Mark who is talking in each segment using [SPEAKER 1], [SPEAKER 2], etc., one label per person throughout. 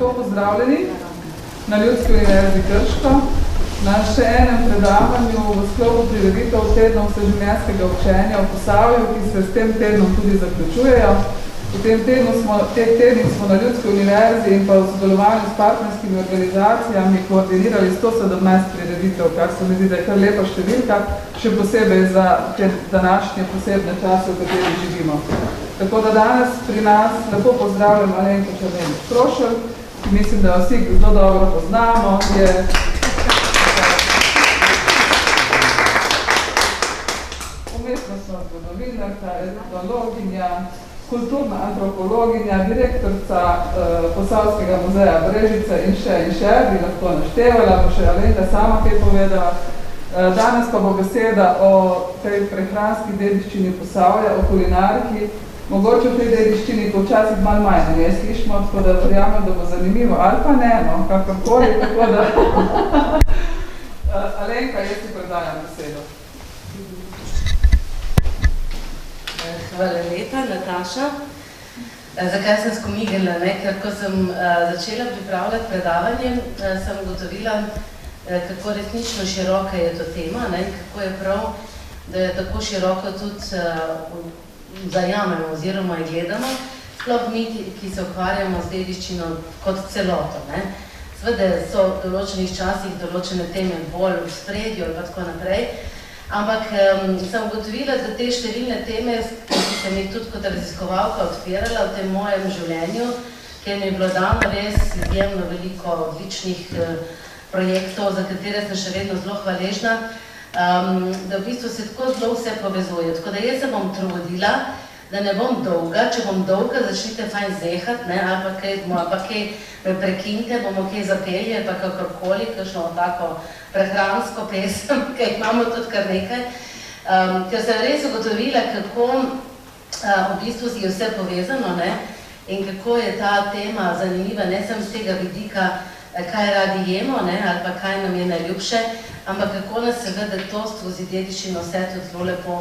[SPEAKER 1] Lepo pozdravljeni na Ljudski univerzi Krško, na še enem predavanju v sklopu prireditev tednov vseživljenjskega učenja v Posavju, ki se s tem tednom tudi zaključujejo. V teh tednih smo na Ljudski univerzi in pa v sodelovanju s partnerskimi organizacijami koordinirali 117 prireditev, kar se mi zdi, da je kar lepa številka, še posebej za te današnje posebne čase, v kateri živimo. Tako da danes pri nas lepo pozdravljam Alenko Černelič-Krošelj, ki mislim, da vsi zelo dobro poznamo, je umestnostna zgodovinarka, etnologinja, kulturna antropologinja, direktorica Posavskega muzeja Brežice in še, bi lahko naštevala, bo še Alenka sama kaj povedala. Danes pa bo beseda o tej prehranski dediščini Posavja, o kulinariki. Mogoče v tej dediščini to včasih malo manj ne slišimo, tako da verjamem, da bo zanimivo, ali pa ne, no, kakorkoli, tako da Alenka, jaz ti predajam besedo.
[SPEAKER 2] Hvala lepa, Nataša. Zakaj sem skomigala, ne? Ker ko sem začela pripravljati predavanje, sem ugotovila, kako resnično široka je to tema, ne? Kako je prav, da je tako široko tudi zajamemo oziroma je gledamo, sploh mi, ki se ukvarjamo z dediščino kot celoto. Ne? Seveda so v določenih časih določene teme bolj v spredju ali pa tako naprej, ampak sem ugotovila, da te številne teme, ki sem jih tudi kot raziskovalka odpirala v tem mojem življenju, kjer mi je bilo dano res izjemno veliko odličnih projektov, za katere sem še vedno zelo hvaležna, da v bistvu se tako zelo vse povezuje. Tako da jaz se bom trudila, da ne bom dolga, če bom dolga, začnite fajn zehat, ne, ali pa kaj me prekinite, bomo kaj zapelje, pa kakorkoli, kakšno tako prehransko pesem, kaj imamo tudi kar nekaj. Ker sem res ugotovila, kako v bistvu je vse povezano, ne, in kako je ta tema zanimiva, ne samo z tega vidika, kaj radi jemo, ne, ali pa kaj nam je najljubše, ampak kako nas seveda to skozi dediščino vse tudi zelo lepo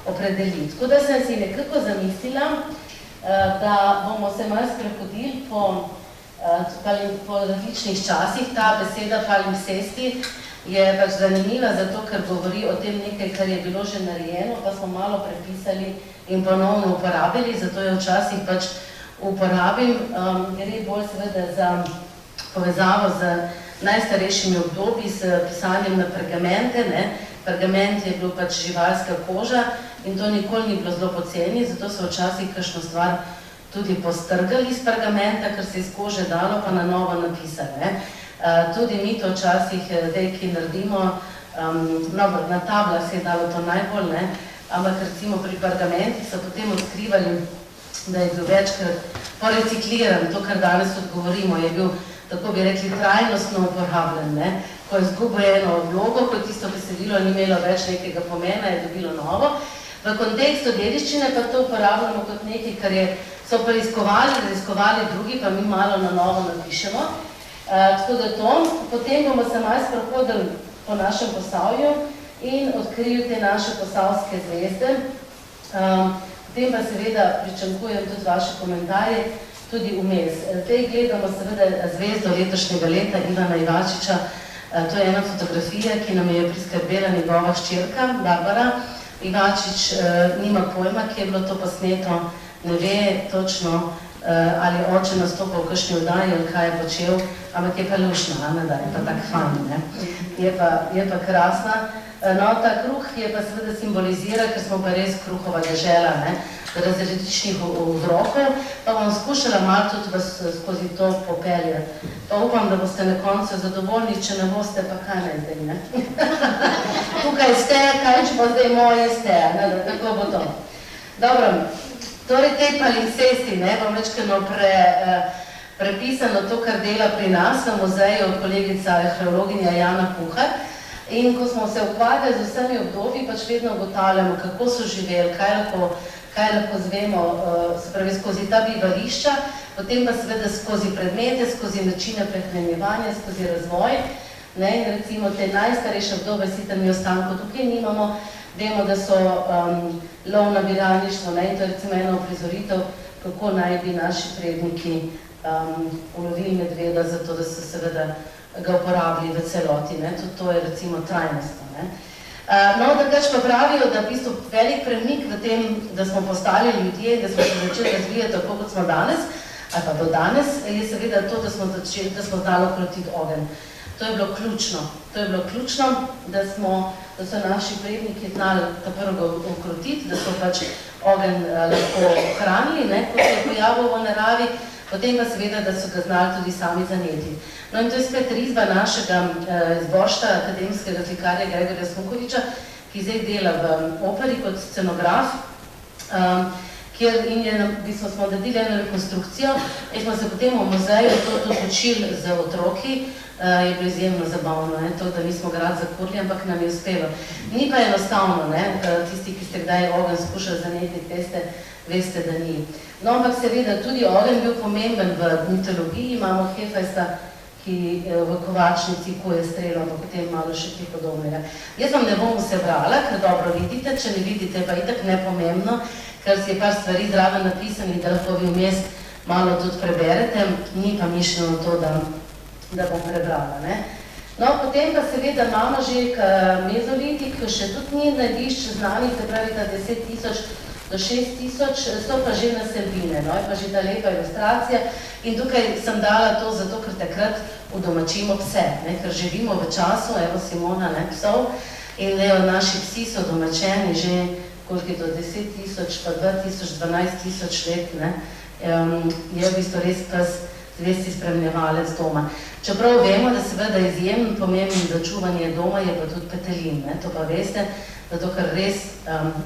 [SPEAKER 2] opredeli. Tako da sem si nekako zamislila, da bomo se malo sprehodili po različnih časih. Ta beseda palimpsesti je pač zanimiva zato, ker govori o tem nekaj, kar je bilo že narejeno, pa smo malo prepisali in ponovno uporabili, zato jo včasih pač uporabim. Gre bolj seveda za povezavo z najstarejšimi obdobji, s pisanjem na pergamente. Ne? Pergament je bil pač živalska koža in to nikoli ni bilo zelo poceni, zato so včasih kakšno stvar tudi postrgali iz pergamenta, ker se iz kože dalo pa na novo napisali. Ne? Tudi mi to včasih zdaj, ki naredimo, na tablah se je dalo to najbolj, ne? Ampak recimo pri pergamentih so potem odkrivali, da je bil večkrat porecikliran, to, kar danes odgovorimo, je bil, tako bi rekli, trajnostno uporabljen, ne? Ko je izgubil eno vlogo, ko tisto besedilo ni imelo več nekega pomena, je dobilo novo. V kontekstu dediščine pa to uporabljamo kot nekaj, kar so raziskovali drugi, pa mi malo na novo napišemo. Tako da to, potem bomo se malo sprehodili po našem Posavju in odkrili te naše posavske zvezde. Potem pa seveda pričakujem tudi vaše komentarje, tudi vmes. Zdaj gledamo seveda zvezdo letošnjega leta Ivana Ivačiča. To je ena fotografija, ki nam je priskrbela njegova hčerka, Barbara. Ivačič nima pojma, kje je bilo to posneto, ne ve točno, ali oče nastopal v kakšni oddaji ali kaj je počel, ampak je pa lušna, da je pa tak fajn, ne? Je pa krasna. No, ta kruh je pa seveda simbolizira, ker smo pa res kruhova dežela, ne? Različnih vzrokov, pa bom skušala malo tudi vas skozi to popeljati. Pa upam, da boste na koncu zadovoljni, če ne boste, pa kaj naj zdaj, ne? Tukaj ste, kaj če bo zdaj moje ste, ne, da tako bo to. Dobro, torej tej palimpsesti, ne, bom večkrat prepisano to, kar dela pri nas na muzeju kolegica arheologinja Jana Puhar. In ko smo se ukvarjali z vsemi obdobji, pač vedno ugotavljamo, kako so živeli, kaj lahko zvemo, se pravi skozi ta bivališča, potem pa seveda skozi predmete, skozi načine prehranjevanja, skozi razvoj. Ne, in recimo te najstarejše obdobje, sicer mi ostankov tukaj nimamo, vemo, da so lov nabiralništvo, ne, in to je recimo ena uprizoritev, kako naj bi naši predniki ulovili medveda, zato da so seveda ga uporabili v celoti, ne, tudi to je recimo trajnostno, ne. No, drugače pa pravijo, da v bistvu velik premik v tem, da smo postali ljudje, da smo se začeli razvijati tako, kot smo danes, ali pa do danes, je seveda to, da smo znali ukrotiti ogenj. To je bilo ključno. To je bilo ključno, da so naši predniki znali prvo ukrotiti, da so pač ogenj lahko ohranili, ne, kot se je pojavil v naravi, potem pa seveda, da so ga znali tudi sami zaneti. No in to je spet risba našega izboršta, akademskega slikarja Gregorja Smukoviča, ki zdaj dela v operi kot scenograf, kjer smo naredili eno rekonstrukcijo in smo se potem v muzeju to počili z otroki, je bilo izjemno zabavno, ne, to, da nismo ga rad zakurili, ampak nam je uspelo. Ni pa enostavno, ne, tisti, ki ste kdaj ogenj skušali zanetiti, veste, da ni. No, ampak seveda tudi ogenj bil pomemben v mitologiji, imamo Hefajsta, ki v Kovačnici kuje strelo, pa potem malo še kaj podobnega. Jaz vam ne bom vse brala, ker dobro vidite, če ne vidite, pa itak nepomembno, ker si je par stvari zraven napisani, da lahko vi vmes malo tudi preberete, ni pa mišljeno to, da bom prebrala, ne. No, potem pa seveda imamo že mezolitik, še tudi ni najdišč znanih, se pravi ta 10.000 do 6.000, so pa že naselbine, no, je pa že ta lepa ilustracija in tukaj sem dala to zato, ker takrat udomačimo pse, ne, ker živimo v času, evo Simona, ne, psov, in naši psi so domačeni že, koliko je to, 10.000, pa 2.000, 12.000 let, ne, je v bistvu res pes zvesti spremljevalec doma. Čeprav vemo, da seveda izjemno pomemben za čuvanje doma je pa tudi petelin, ne, to pa veste, zato ker res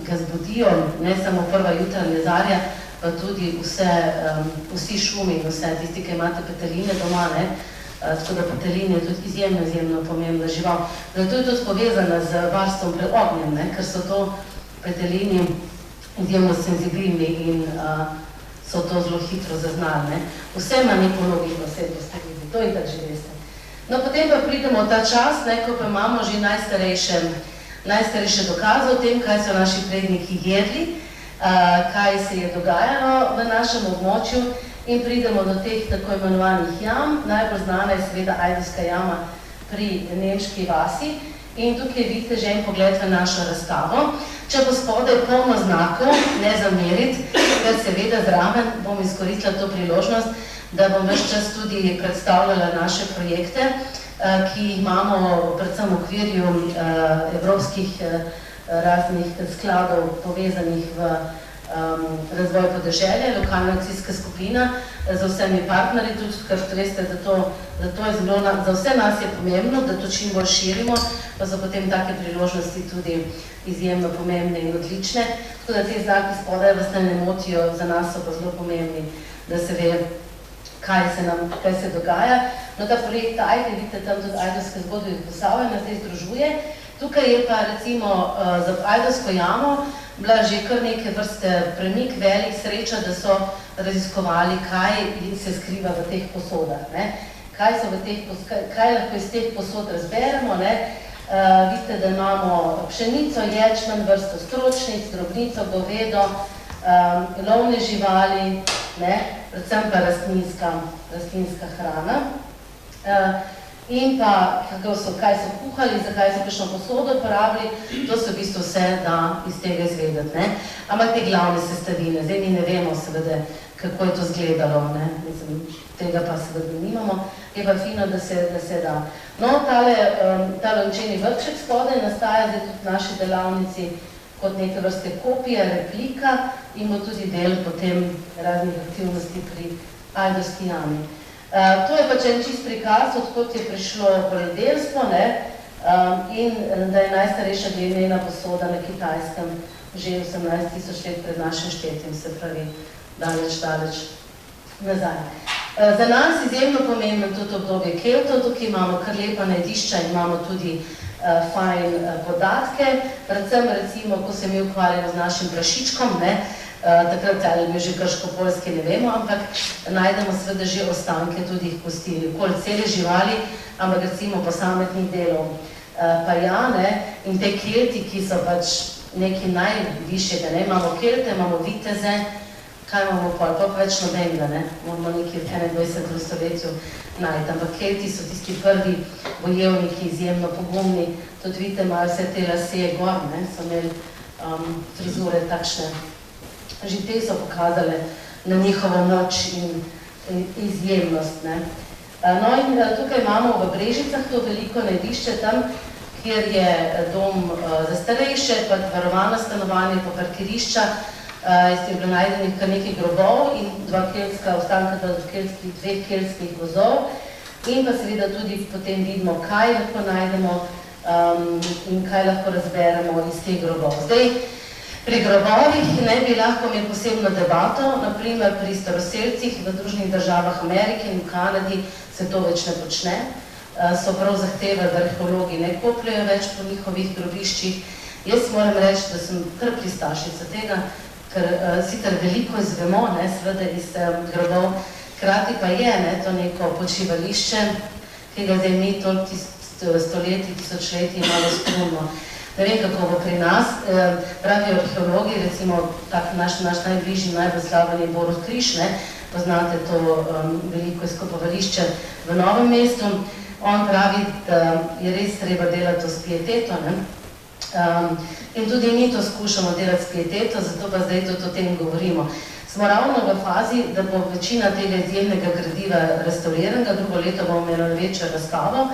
[SPEAKER 2] ga zbudijo, ne samo prva jutranja zarja, pa tudi vsi šumi in vse, tisti, ki imate peteline doma, ne, tako da petelin je tudi izjemno pomembna žival. Zato je tudi povezana z varstvom pred ognjem, ne, ker so to petelini izjemno senzibilni in so to zelo hitro zaznali, ne. Vse ima neko logiko, vse boste videli, to itak že veste. No, potem pa pridemo v ta čas, ne, ko pa imamo že najstarejše dokaze o tem, kaj so naši predniki jedli, kaj se je dogajalo v našem območju in pridemo do teh tako imenovanih jam. Najbolj znana je seveda Ajdovska jama pri Nemški vasi in tukaj vidite že en pogled v našo razstavo. Če bo spodaj polno znakov, ne zameriti, ker seveda zraven bom izkoristila to priložnost, da bom ves čas tudi predstavljala naše projekte, ki jih imamo predvsem v okvirju evropskih raznih skladov povezanih v razvoj podeželja, lokalna akcijska skupina z vsemi partnerji, tudi ker veste, da to je zelo, za vse nas je pomembno, da to čim bolj širimo, pa so potem take priložnosti tudi izjemno pomembne in odlične, tako da te znaki spodaj vas ne motijo, za nas so pa zelo pomembni, da se ve, kaj se dogaja. No, ta projekt Ajde, vidite tam tudi Ajdovske zgodbe iz Posavja, nas zdaj združuje. Tukaj je pa recimo za Ajdovsko jamo bila že kar neke vrste premik, velik sreča, da so raziskovali, kaj se skriva v teh posodah, ne. Kaj lahko iz teh posod razberemo, ne. Vidite, da imamo pšenico, ječmen, vrsto stročnic, drobnico, govedo, lovne živali, ne, predvsem pa rastlinska hrana. In pa, kaj so kuhali, zakaj so kakšno posodo uporabili, to se v bistvu vse da iz tega izvedeti, ne. Ampak te glavne sestavine, zdaj mi ne vemo seveda, kako je to izgledalo, ne, mislim, tega pa seveda nimamo, je pa fino, da se da. No, ta lončeni vrček spodaj nastaja zdaj tudi v naši delavnici kot neke vrste kopija, replika in bo tudi del potem raznih aktivnosti pri Ajdovski jami. To je pač en čist prikaz, odkot je prišlo poljedelstvo, ne, in da je najstarejša glinena posoda na Kitajskem že 18.000 let pred našim štetjem, se pravi daleč nazaj. Za nas izjemno pomembno tudi obdobje Keltov, tukaj imamo kar lepa najdišča in imamo tudi fajn podatke, predvsem recimo, ko se mi ukvarjamo z našim prašičkom, ne, takrat ali je bil že krško-poljski, ne vemo, ampak najdemo seveda že ostanke tudi jih pustili, okoli cele živali, ampak recimo posameznih delov. Pa ja, ne, in te kelti, ki so pač nekaj najvišjega, ne, imamo kelte, imamo viteze, kaj imamo pol, pa več nobenega, ne, moramo nekje v 21. stoletju najti, ampak Kelti so tisti prvi bojevniki, izjemno pogumni, tudi vidite, imajo vse te lase gor, ne, so imeli frizure takšne, že te so pokazale na njihovo moč in izjemnost, ne. No in tukaj imamo v Brežicah to veliko najdišče tam, kjer je dom za starejše, pa varovano stanovanje, pa parkirišča, je bilo najdenih kar nekaj grobov in ostanka dveh keltskih vozov in pa seveda tudi potem vidimo, kaj lahko najdemo in kaj lahko razberemo iz teh grobov. Zdaj, pri grobovih ne bi lahko imeli posebno debato, naprimer pri staroselcih v Združenih državah Amerike in v Kanadi se to več ne počne, so prav zahtevali, da arheologi ne kopljajo več po njihovih grobiščih. Jaz moram reči, da sem kar pristašica tega, ker sicer veliko izvemo, seveda iz grobov, hkrati pa je to neko počivališče, ki ga zdaj mi toliko stoletij, tisočletij malo skromno. Ne vem, kako bo pri nas, pravijo arheologi, recimo tak naš najbližji, najbolj slaven je Borut Križ, poznate to veliko izkopavališče v Novem mestu. On pravi, da je res treba delati to s pieteto, in tudi mi to skušamo delati s pieteto, zato pa zdaj tudi o tem govorimo. Smo ravno v fazi, da bo večina tega izjemnega gradiva restauriranga, drugo leto bomo imeli večjo razstavo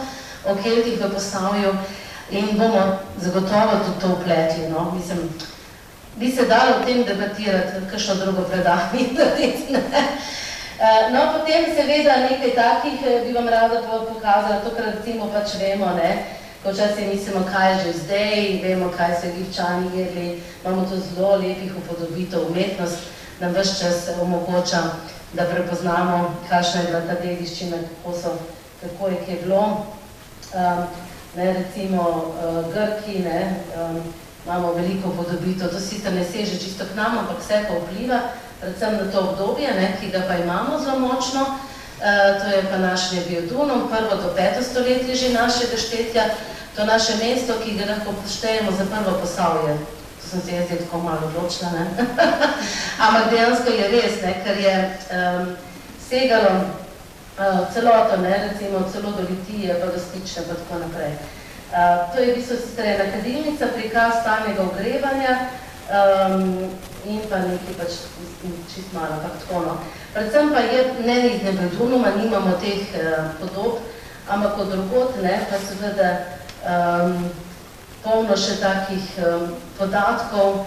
[SPEAKER 2] o Keltih v Posavju in bomo zagotovo tudi to vpletli. Mislim, bi se dalo o tem debatirati, kakšno drugo predavanje narediti, ne? No, potem seveda nekaj takih bi vam rada pokazala, to, kar recimo pač vemo, ko včasih mislimo, kaj je že zdaj, vemo, kaj so Egipčani jedli, imamo tu zelo lepih upodobitev, umetnost nam ves čas omogoča, da prepoznamo, kakšna je bila ta dediščina, kako je kje bilo. Recimo Grki, imamo veliko upodobitev, to sicer ne seže čisto k nam, ampak vse pa vpliva, predvsem na to obdobje, ki ga pa imamo zelo močno, to je pa naš Nebiodunum, 1. do 5. stoletje že našega štetja, to naše mesto, ki ga lahko poštejemo za prvo Posavje. To sem se jaz zdaj tako malo odločila, ampak dejansko je res, ker je segalo celoto, recimo celo do Litije, pa do Stične, pa tako naprej. To je v bistvu sicer ena kadilnica, prikaz stalnega ogrevanja, in pa nekaj pač čist malo, pa tako. Predvsem pa je, ne iz Nebiodunuma, nimamo teh podob, ampak od drugot, pa seveda polno še takih podatkov,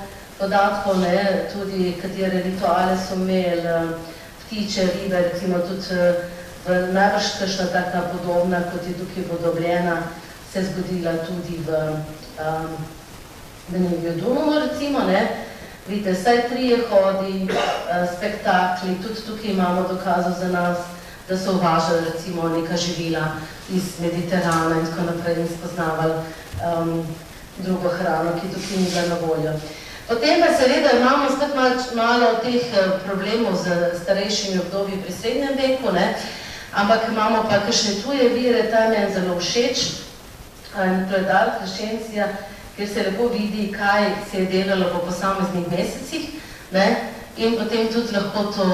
[SPEAKER 2] tudi katere rituale so imeli, ptiče, ribe, recimo tudi najbrž kakšna taka podobna, kot je tukaj Vodobljena, se zgodila tudi v Nebiodunumu, recimo, vidite, vsaj 3 hodi, spektakli, tudi tukaj imamo dokazov za nas, da so uvažali recimo neka živila iz Mediterana in tako naprej in spoznavali drugo hrano, ki tukaj ni bila na voljo. Potem pa seveda imamo spet malo teh problemov z starejšimi obdobji pri srednjem veku, ampak imamo pa kakšne tuje vire, ta je zelo všeč, predal Kršencija, kjer se lepo vidi, kaj se je delalo po posameznih mesecih, in potem tudi lahko to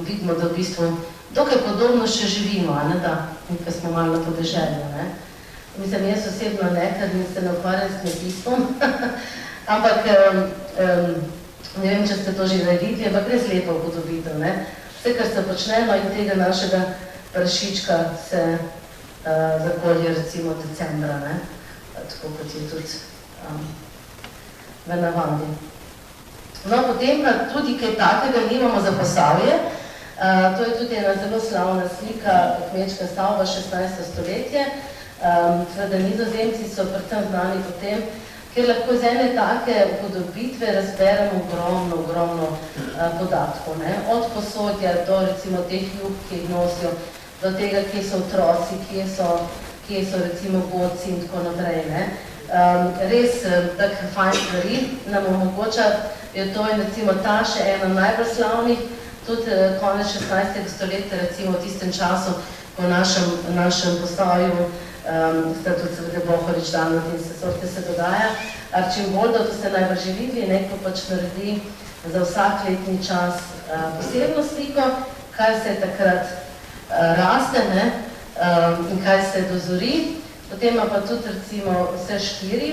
[SPEAKER 2] vidimo, da v bistvu dokaj podobno še živimo, nekaj smo malo na podeželju. Mislim, jaz osebno ker se ne ukvarjam s kmetijstvom, ampak ne vem, če ste to že videli, ampak res lepo upodobitev. Vse, kar se počne, in tega našega prašička se zakolje recimo decembra, tako kot je tudi v navadi. No, potem pa tudi kaj takega nimamo za Posavje. To je tudi ena zelo slavna slika, kmečka stavba 16. stoletje. Seveda Nizozemci so predvsem znani po tem, ker lahko iz ene take upodobitve razberemo ogromno podatkov. Od posodja do recimo teh ljub, ki jih nosijo, do tega, kje so otroci, kje so recimo godci in tako naprej. Res tak fajn stvari nam omogoča, je to in recimo ta še ena najbolj slavnih, tudi konec 16. stoletja, recimo v tistem času, po našem Posavju, sta tudi seveda Bohorič dan in se sorte se dogaja. Arčimboldo, to ste najbolj že videli, ko pač naredi za vsak letni čas posebno sliko, kaj se takrat raste, ne, in kaj se dozori. Potem ima pa tudi recimo vse štiri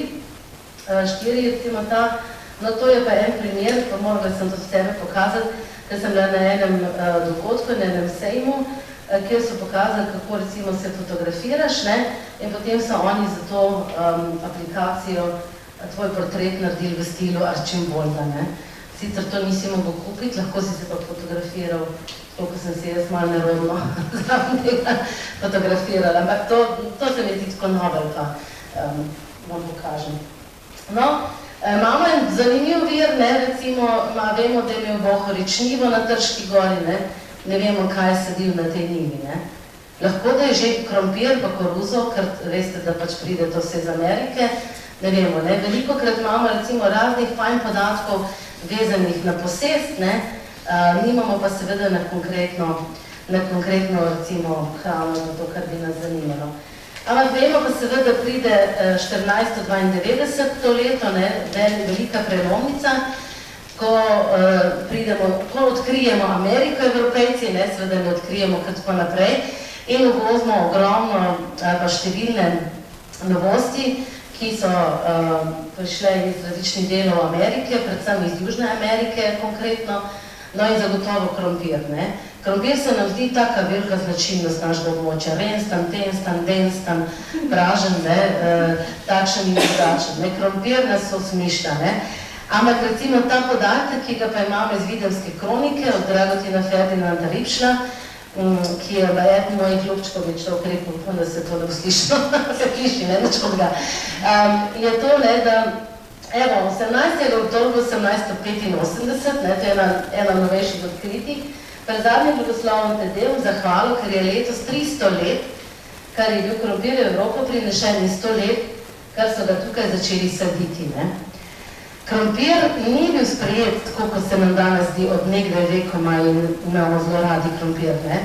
[SPEAKER 2] recimo ta, no to je pa en primer, pa morala sem to sebe pokazati, ker sem bila na enem dogodku, na enem sejmu, kjer so pokazali, kako recimo se fotografiraš, ne, in potem so oni za to aplikacijo tvoj portret naredili v stilu Archimbolda, ne. Sicer to nisi mogel kupiti, lahko si se pa fotografiral, koliko sem si jaz malo nerodno zraven tega fotografirala, ampak to se mi zdi tako novel, pa vam pokažem. No, imamo en zanimiv vir, ne, recimo, vemo, da je imel Bohorič njivo na Trški gori, ne vemo, kaj je sadil na tej njivi, ne. Lahko da je že krompir pa koruzo, ker veste, da pač pride to vse iz Amerike, ne vemo, ne. Velikokrat imamo recimo raznih fajn podatkov vezanih na posest, ne, nimamo pa seveda na konkretno recimo hrano, na to, kar bi nas zanimalo. Ampak vemo pa seveda, da pride 1492 to leto, ne, velika prelomnica, ko odkrijemo Ameriko, Evropejci, ne, seveda ne odkrijemo kar tako naprej, in uvozimo ogromno pa številne novosti, ki so prišle iz različnih delov Amerike, predvsem iz Južne Amerike konkretno, no in zagotovo krompir, ne. Krompir se nam zdi taka velika značilnost našega območja, renstan, tenstan, denstan, pražen, ne, takšen in drugačen, ne. Krompir nas osmišlja, ne. Ampak recimo ta podatek, ki ga pa imamo iz Videmske kronike od Dragotina Ferdinanda Ripšla, ki je eden mojih ljubčkov, je človek rekel, upam, da se to ne bo slišalo, se kliši, ne, nič od ga. Je to, ne, da, evo, 18. oktobra 1885, ne, to je ena novejših odkritij, pred zadnjim blagoslovom Tedeum zahvalo, ker je letos 300 let, kar je bil krompir v Evropo prinešen in 100 let, kar so ga tukaj začeli saditi, ne. Krompir ni bil sprejet, tako kot se nam danes zdi, od nekdaj vekoma in imamo zelo radi krompir, ne.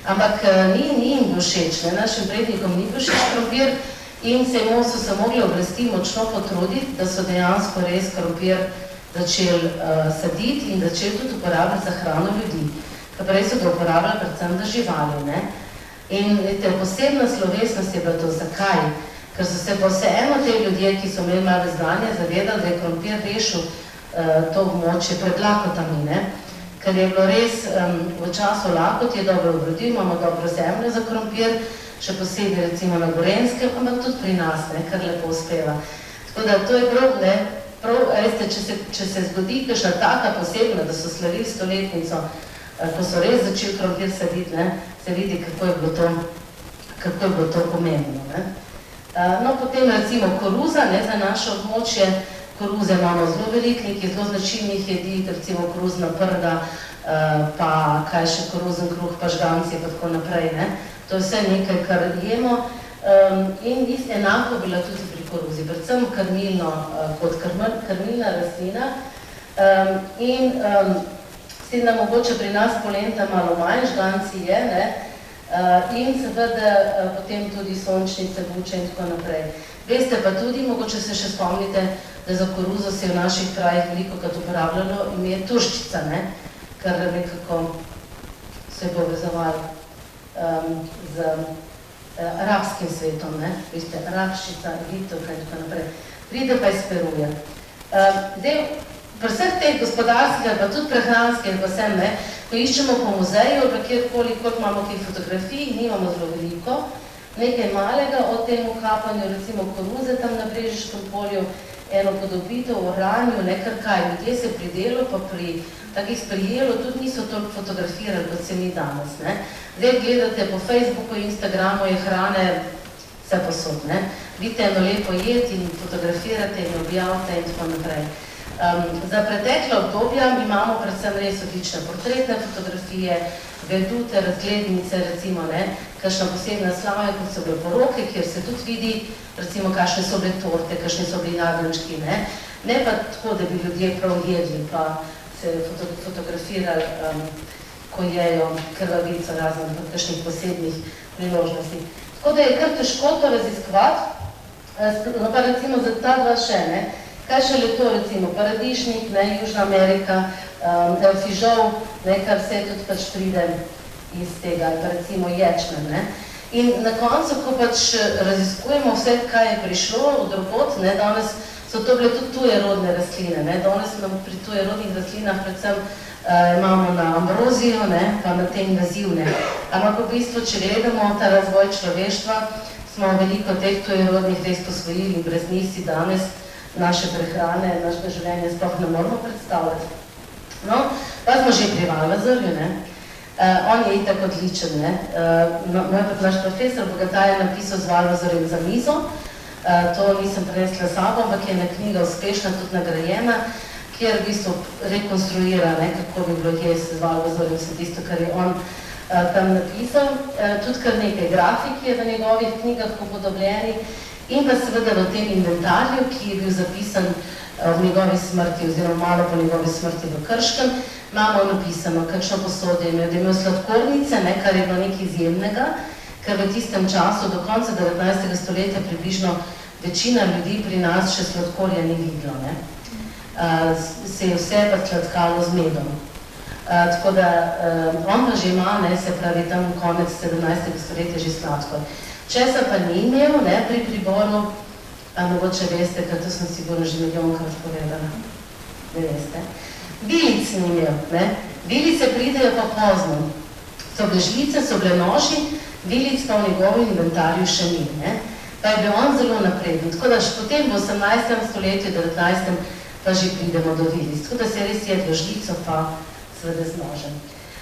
[SPEAKER 2] Ampak ni jim bil všeč, ne, našim prednikom ni bil všeč krompir in so se mogli oblasti močno potruditi, da so dejansko res krompir začeli saditi in začeli tudi uporabljati za hrano ljudi. Ker prej so ga uporabljali predvsem za živali, ne. In posebna slovesnost je bila to, zakaj? Ker so se pa vseeno te ljudje, ki so imeli malo znanja, zavedali, da je krompir rešil to območje pred lakotami, ne. Ker je bilo res v času lakot, je dobro obrodil, imamo dobro zemljo za krompir, še posebej recimo na Gorenskem, ampak tudi pri nas, ne, kar lepo uspeva. Tako da to je prav, ne, če se zgodi kakšna taka posebna, da so slavili 100-letnico, ko so res začeli krompir saditi, ne, se vidi, kako je bilo to pomembno, ne. No, potem recimo koruza, ne, za naše območje, koruze imamo zelo veliko, nekaj zelo značilnih jedi, recimo koruzna prda, pa kaj še koruzen kruh, pa žganci, pa tako naprej, ne. To je vse nekaj, kar jemo in enako bila tudi pri koruzi, predvsem krmilno, kot krmilna rastlina in s tem, da mogoče pri nas polenta malo manj, žganci je, ne, in seveda potem tudi sončnice, buče in tako naprej. Veste pa tudi, mogoče se še spomnite, da za koruzo se je v naših krajih velikokrat uporabljalo ime turščica, ne, kar nekako se je povezovalo z arabskim svetom, ne, veste, arabščica, Egiptovka in tako naprej. Pride pa iz Peruja. Zdaj, pri vseh teh gospodarskih, pa tudi prehranskih, pa vsem, ne, ko iščemo po muzeju, pa kjerkoli, kot imamo teh fotografij, nimamo zelo veliko, nekaj malega o tem ukapanju, recimo koruze tam na Brežiškem polju, eno podobitev v Oranju, nekaj kaj, ljudje se pri delu, pa pri takih sprijelu tudi niso toliko fotografirali, kot se mi danes, ne. Zdaj gledate po Facebooku, Instagramu, je hrane vse posod, ne. Vidite eno lepo jed in fotografirate in objavite in tako naprej. Za pretekle obdobja imamo predvsem res odlične portretne fotografije, vedute, razglednice, recimo, ne, kakšna posebna slavja, kot so bile poroke, kjer se tudi vidi, recimo, kakšne so bile torte, kakšne so bili jagenjčki, ne. Ne pa tako, da bi ljudje prav jedli, pa se fotografirali, ko jejo krvavico razen v kakšnih posebnih priložnostih. Tako da je kar težko to raziskovati, no pa recimo za ta dva še, ne. Kaj šele to, recimo, paradižnik, Južna Amerika, fižol, kar vse tudi pač pride iz tega, pa recimo ječmen. In na koncu, ko pač raziskujemo vse, kaj je prišlo od drugod, danes so to bile tudi tujerodne rastline. Danes pri tujerodnih rastlinah predvsem imamo na ambrozijo, pa na te invazivne. Ampak v bistvu, če gledamo ta razvoj človeštva, smo veliko teh tujerodnih res posvojili, brez njih si danes naše prehrane, naše življenje sploh ne moramo predstavljati. No, pa smo že pri Valvazorju, on je itak odličen, naš profesor Bogataj je napisal z Valvazorjem za mizo, to nisem prenesla sabo, ampak je ena knjiga uspešna, tudi nagrajena, kjer v bistvu rekonstruira, kako bi bilo jesti z Valvazorjem, vse tisto, kar je on tam napisal, tudi kar nekaj grafik je v njegovih knjigah upodobljeni, in pa seveda v tem inventarju, ki je bil zapisan v njegovi smrti, oziroma malo po njegovi smrti v Krškem, imamo napisano, kakšno posodje je imel, da je imel sladkornice, kar je bilo nekaj izjemnega, ker v tistem času, do konca 19. stoletja, približno večina ljudi pri nas še sladkorja ni videlo. Se je vse pa sladkalo z medom. Tako da on pa že ima, se pravi, tam konec 17. stoletja že sladkor. Česa pa ni imel pri priboru, mogoče veste, ker to sem sigurno že milijonkrat povedala, ne veste. Vilic ni imel, vilice pridejo pa pozno. So bile žlice, so bile noži, vilic pa v njegovem inventarju še ni. Pa je bil on zelo napreden. Tako da potem v 18. stoletju, 19. pa že pridemo do vilic. Tako da se res jedlo žlico pa seveda z nožem.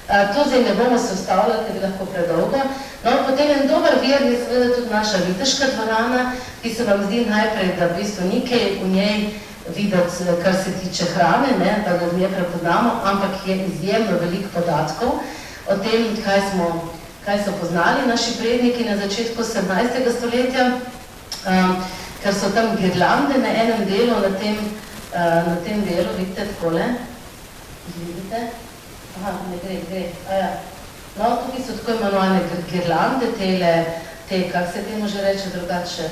[SPEAKER 2] To zdaj ne bomo se ustavljali, ker je lahko predolgo. No, potem en dober vir je seveda tudi naša Viteška dvorana, ki se vam zdi najprej, da v bistvu nekaj v njej videti, kar se tiče hrane, da ga v njej prepoznamo, ampak je izjemno veliko podatkov o tem, kaj so poznali naši predniki na začetku 17. stoletja, ker so tam girlande na enem delu, na tem delu, vidite takole, vidite? Aha, ne gre, No, tukaj so tako imenovane girlande, kak se temu že reče drugače?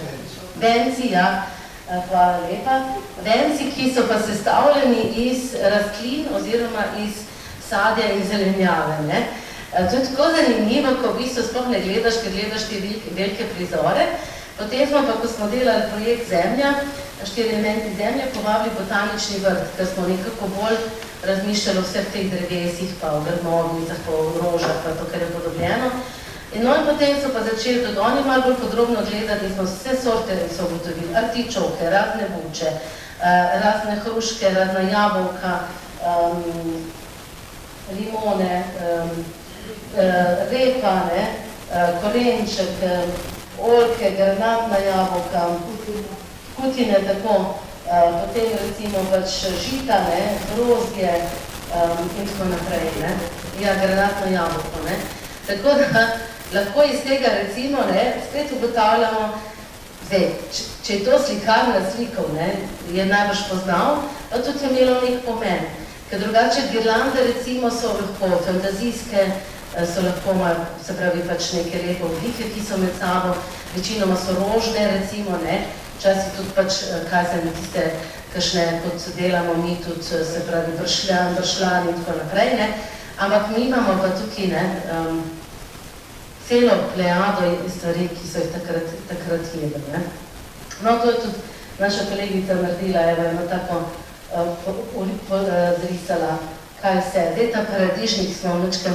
[SPEAKER 2] Venci, ja, hvala lepa. Venci, ki so pa sestavljeni iz rastlin oziroma iz sadja in zelenjave. To je tako zanimivo, ko v bistvu sploh ne gledaš, ker gledaš te velike prizore. Potem smo pa, ko smo delali projekt Zemlja, 4 elementi Zemlje, povabili botanični vrt, ker smo nekako bolj razmišljali o vseh teh drevesih, pa o grmovnicah, pa o rožah, pa to, kar je podobljeno. No in potem so pa začeli tudi oni malo bolj podrobno gledati, in smo vse sorte so ugotovili, artičoke, razne buče, razne hruške, razna jabolka, limone, repa, korenček, oljke, granatna jabolka, kutine, tako, potem recimo pač žita, grozdje in tako naprej. Ja, granatno jabolko. Tako da lahko iz tega recimo spet ugotavljamo, zdaj, če je to slikarna slikov, je najbrž poznal, pa tudi je imelo nek pomen. Ker drugače girlande recimo so lahko fantazijske, so lahko, se pravi, pač neke lepe oblike, ki so med sabo, večinoma so rožne recimo, včasih tudi pač, kaj se ne tiste, kakšne, kot delamo mi tudi, se pravi, bršljani in tako naprej, ampak mi imamo pa tukaj, celo plejado stvari, ki so jih takrat jedli. No, to je tudi naša kolegica naredila, eno tako zrisala, kaj vse. Zdaj ta paradižnik smo večkrat,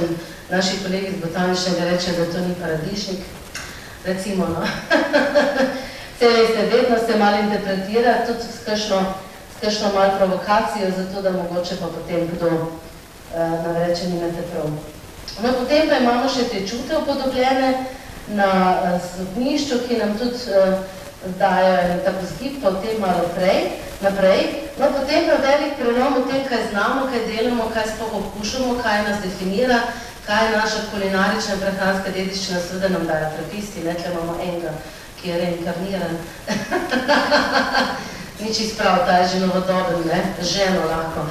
[SPEAKER 2] naši kolegi z botaničnega reče, da to ni paradižnik, recimo, no. Vse veste, vedno se malo interpretira, tudi s kakšno malo provokacijo, zato da mogoče pa potem kdo navreče nimate prav. No, potem pa imamo še te čute upodobljene na stopnišču, ki nam tudi dajo en tako zgib, pa v tem malo naprej. No, potem pa velik prelom v tem, kaj znamo, kaj delamo, kaj sploh okušamo, kaj nas definira, kaj je naša kulinarična in prehranska dediščina, seveda nam dajo prepisti, tle imamo enega, ki je reinkarniran. Nič izprav, ta je že novodoben, ženo lahko.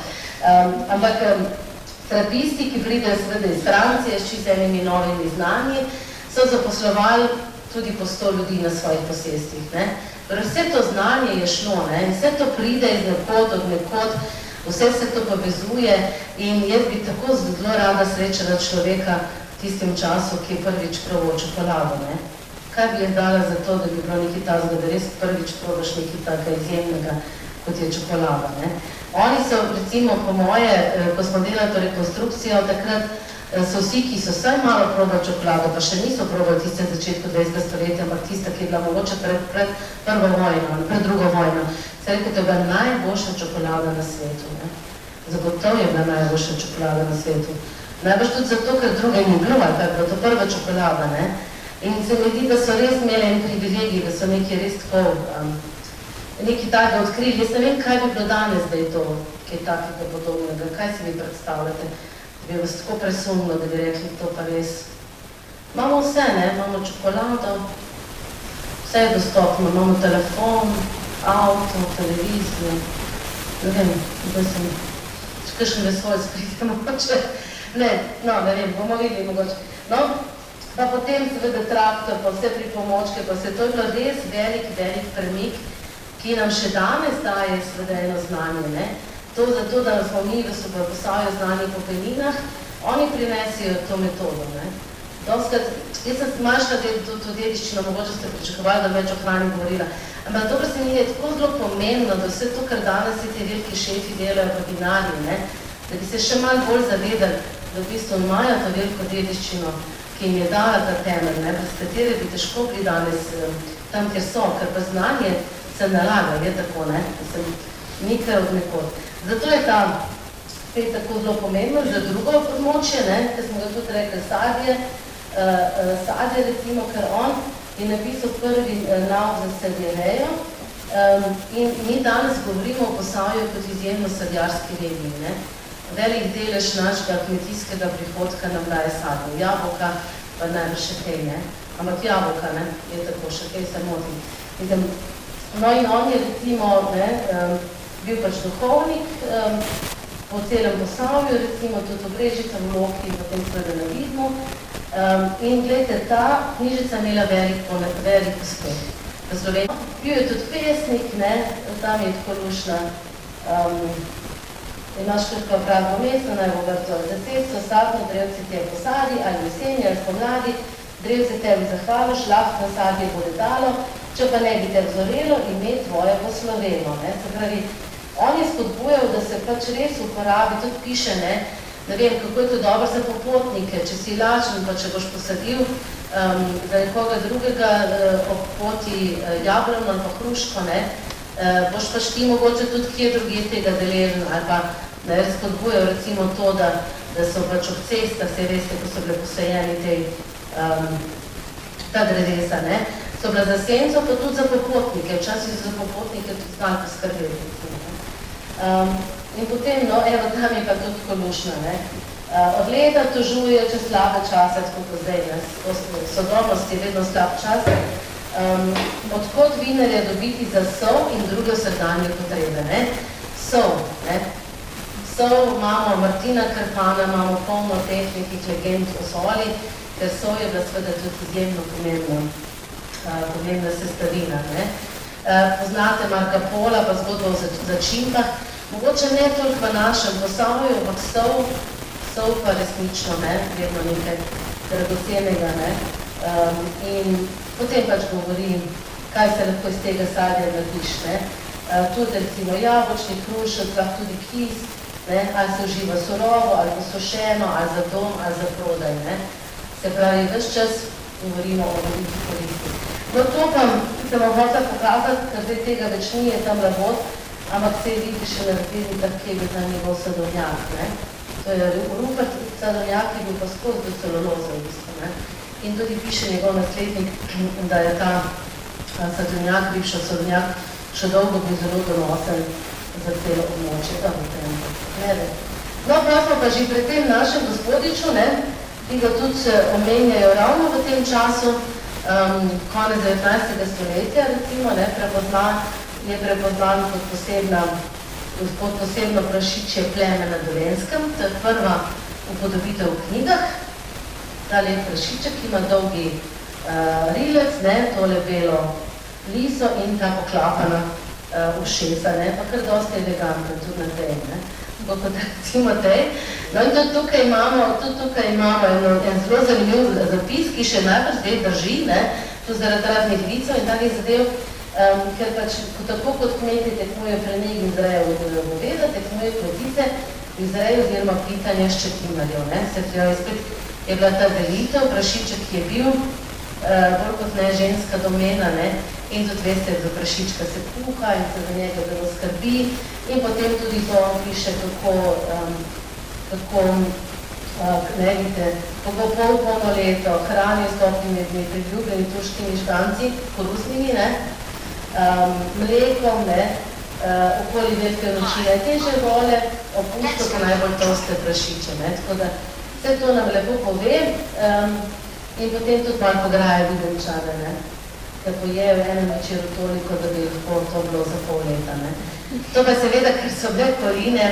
[SPEAKER 2] Ampak trapisti, ki pridejo seveda iz Francije s čisto enimi novimi znanji, so zaposlovali tudi po 100 ljudi na svojih posestvih. Torej vse to znanje je šlo, ne, in vse to pride iz nekod, od nekod, vse se to povezuje in jaz bi tako zelo rada srečala človeka v tistem času, ki je prvič probal čokolado, ne. Kaj bi jaz dala za to, da bi bilo nekaj tazga, da res prvič probaš nekaj tako izjemnega, kot je čokolada, ne. Oni so, recimo, po moje, ko smo delali to rekonstrukcijo, takrat so vsi, ki so vsaj malo probali čokolado, pa še niso probali tiste začetku 20. stoletja, ampak tista, ki je bila mogoče pred prvo vojno, pred drugo vojno. Se rekel, to je bila najboljša čokolada na svetu, ne. Zagotovo je bila najboljša čokolada na svetu. Najbolj tudi zato, ker druge ni bilo, ali pa je bila to prva čokolada, ne. In se mi zdi, da so res imeli en privilegij, da so nekaj res tako, nekaj takega odkrili. Jaz ne vem, kaj bi bilo danes, da je to, kaj takega podobnega, kaj si vi predstavljate? Bi vas tako presumilo, da bi rekli, to pa res. Imamo vse, ne, imamo čokolado, vse je dostopno, imamo telefon, avto, televizijo, ne vem, da sem, če kakšen vesolj spriti, mogoče, ne vem, bomo videli mogoče. No, pa potem seveda traktor, pa vse pripomočke, pa vse to je bilo res velik premik, ki nam še danes daje seveda eno znanje, ne. To zato, da smo mi, da so pa postavili znanje po peninah, oni prinesijo to metodo, ne. Doskrat, jaz sem malo šla to dediščino, mogoče ste pričakovali, da več o hrani govorila, ampak dobro se mi je tako zelo pomembno, da vse to, kar danes si ti veliki šefi delajo v vinarji, ne, da bi se še malo bolj zavedali, da v bistvu imajo to veliko dediščino, ki jim je dala ta temelj, ne, brez katere bi težko bili danes tam, kjer so, ker pa znanje se nalaga, je tako, ne, nekaj od nekod. Zato je ta spet tako zelo pomembno, za drugo podmočje, ne, ker smo ga tudi rekli sadje recimo, ker on je napisal prvi nauk za sadjerejo in mi danes govorimo o Posavju kot izjemno sadjarski regiji, ne. Velik delež našega kmetijskega prihodka nam daje sadje. Jabolka pa najbolj še kaj, ne. Ampak jabolka, ne, je tako, še kaj se moti. No in on je recimo, ne, bil pač duhovnik po celem Posavju, recimo tudi v Brežicah, v Loki, potem seveda na Vidmu. In gledajte, ta knjižica imela velik uspeh v Sloveniji. Bil je tudi pesnik, ne, tam je tako lušna. Imaš kako pravno mesto, naj bo vrto za cesto, sadno, drevci te posadi, ali jeseni, ali spomladi, drevce tebi zahvaloš, lahko na sadje bo letalo, če pa ne bi te vzorelo, ime tvoje bo sloveno, ne. Se pravi, on je spodbujal, da se pač res uporabi, tudi piše, ne vem, kako je to dobro za popotnike, če si lačen, pa če boš posadil za nekoga drugega ob poti jablano ali pa hruško, ne, boš pač ti mogoče tudi kje drugje tega deležen, ali pa spodbujajo recimo to, da so pač ob cestah, se veste, ko so bile posajeni ta drevesa, ne, so bila za senco, pa tudi za popotnike, včasih so za popotnike tudi znali poskrbeti, recimo. In potem, no, evo, tam je pa tudi tako lušno, ne. Od leta tožujejo čez slabe čase, tako kot zdaj, ne, sodobnost je vedno slab čas, odkot vinarja dobiti za sol in druge vsakdanje potrebe, ne. Sol, ne. Sol imamo Martina Krpana, imamo polno teh nekih legend o soli, ker sol je bila seveda tudi izjemno pomembna sestavina, ne. Poznate Marka Pola, pa zgodbo o začimbah, mogoče ne toliko v našem Posavju, ampak sol pa resnično, ne, vedno nekaj dragocenega, ne. In potem pač govorim, kaj se lahko iz tega sadja narediš, ne. Tudi recimo jabolčni krušec, lahko tudi kis, ne, ali se uživa surovo, ali posušeno, ali za dom, ali za prodaj, ne. Se pravi, ves čas govorimo o velikih koristih. No, to pa sem hotela pokazati, ker zdaj tega več ni, je tam labod, ampak se vidi še na razglednicah, kje je bil ta njegov sadovnjak, ne. To je Rupert sadovnjak, ki je bil pa skozi do celuloze v bistvu, ne. In tudi piše njegov naslednik, da je ta sadovnjak, bivša sadovnjak, še dolgo bil zelo donosen za celo območje. No, pa smo pa že pri tem našem gospodiču, ne, ki ga tudi omenjajo ravno v tem času, konec 19. stoletja, recimo, ne, je prepoznan kot posebno prašičje pleme na Dolenjskem, to je prva upodobitev v knjigah. Ta lep prašiček ima dolgi rilec, ne, tole belo liso in ta poklapana ušesa, ne, pa kar dosti elegantno, tudi na tej, ne, kot recimo tej. No in tudi tukaj imamo en zelo zanimiv zapis, ki še najbolj zdaj drži, ne, tu zaradi raznih vicov in takih zadev, ker pač tako kot kmeti tekmujejo pri njih izrejo goveda, tekmujejo kmetice izrejo oziroma pitanje ščetinarjev, ne, se pravi, spet je bila ta delitev, prašiček, ki je bil bolj kot ne ženska domena, ne, in tudi veste, da prašička se kuha in se za njega zelo skrbi in potem tudi to piše, kako ne vidite, kako polno leto hranijo s toplimi dni, priljubljeni turškimi žganci, korusnimi, ne, mlekom, ne, okoli velike nočine, teže vole, opusto pa najbolj toste prašiče, ne, tako da vse to nam lepo pove in potem tudi malo pograje videnčane, ne, da pojejo v enem večeru toliko, da bi lahko to bilo za pol leta, ne. To pa seveda, ker so bile koline,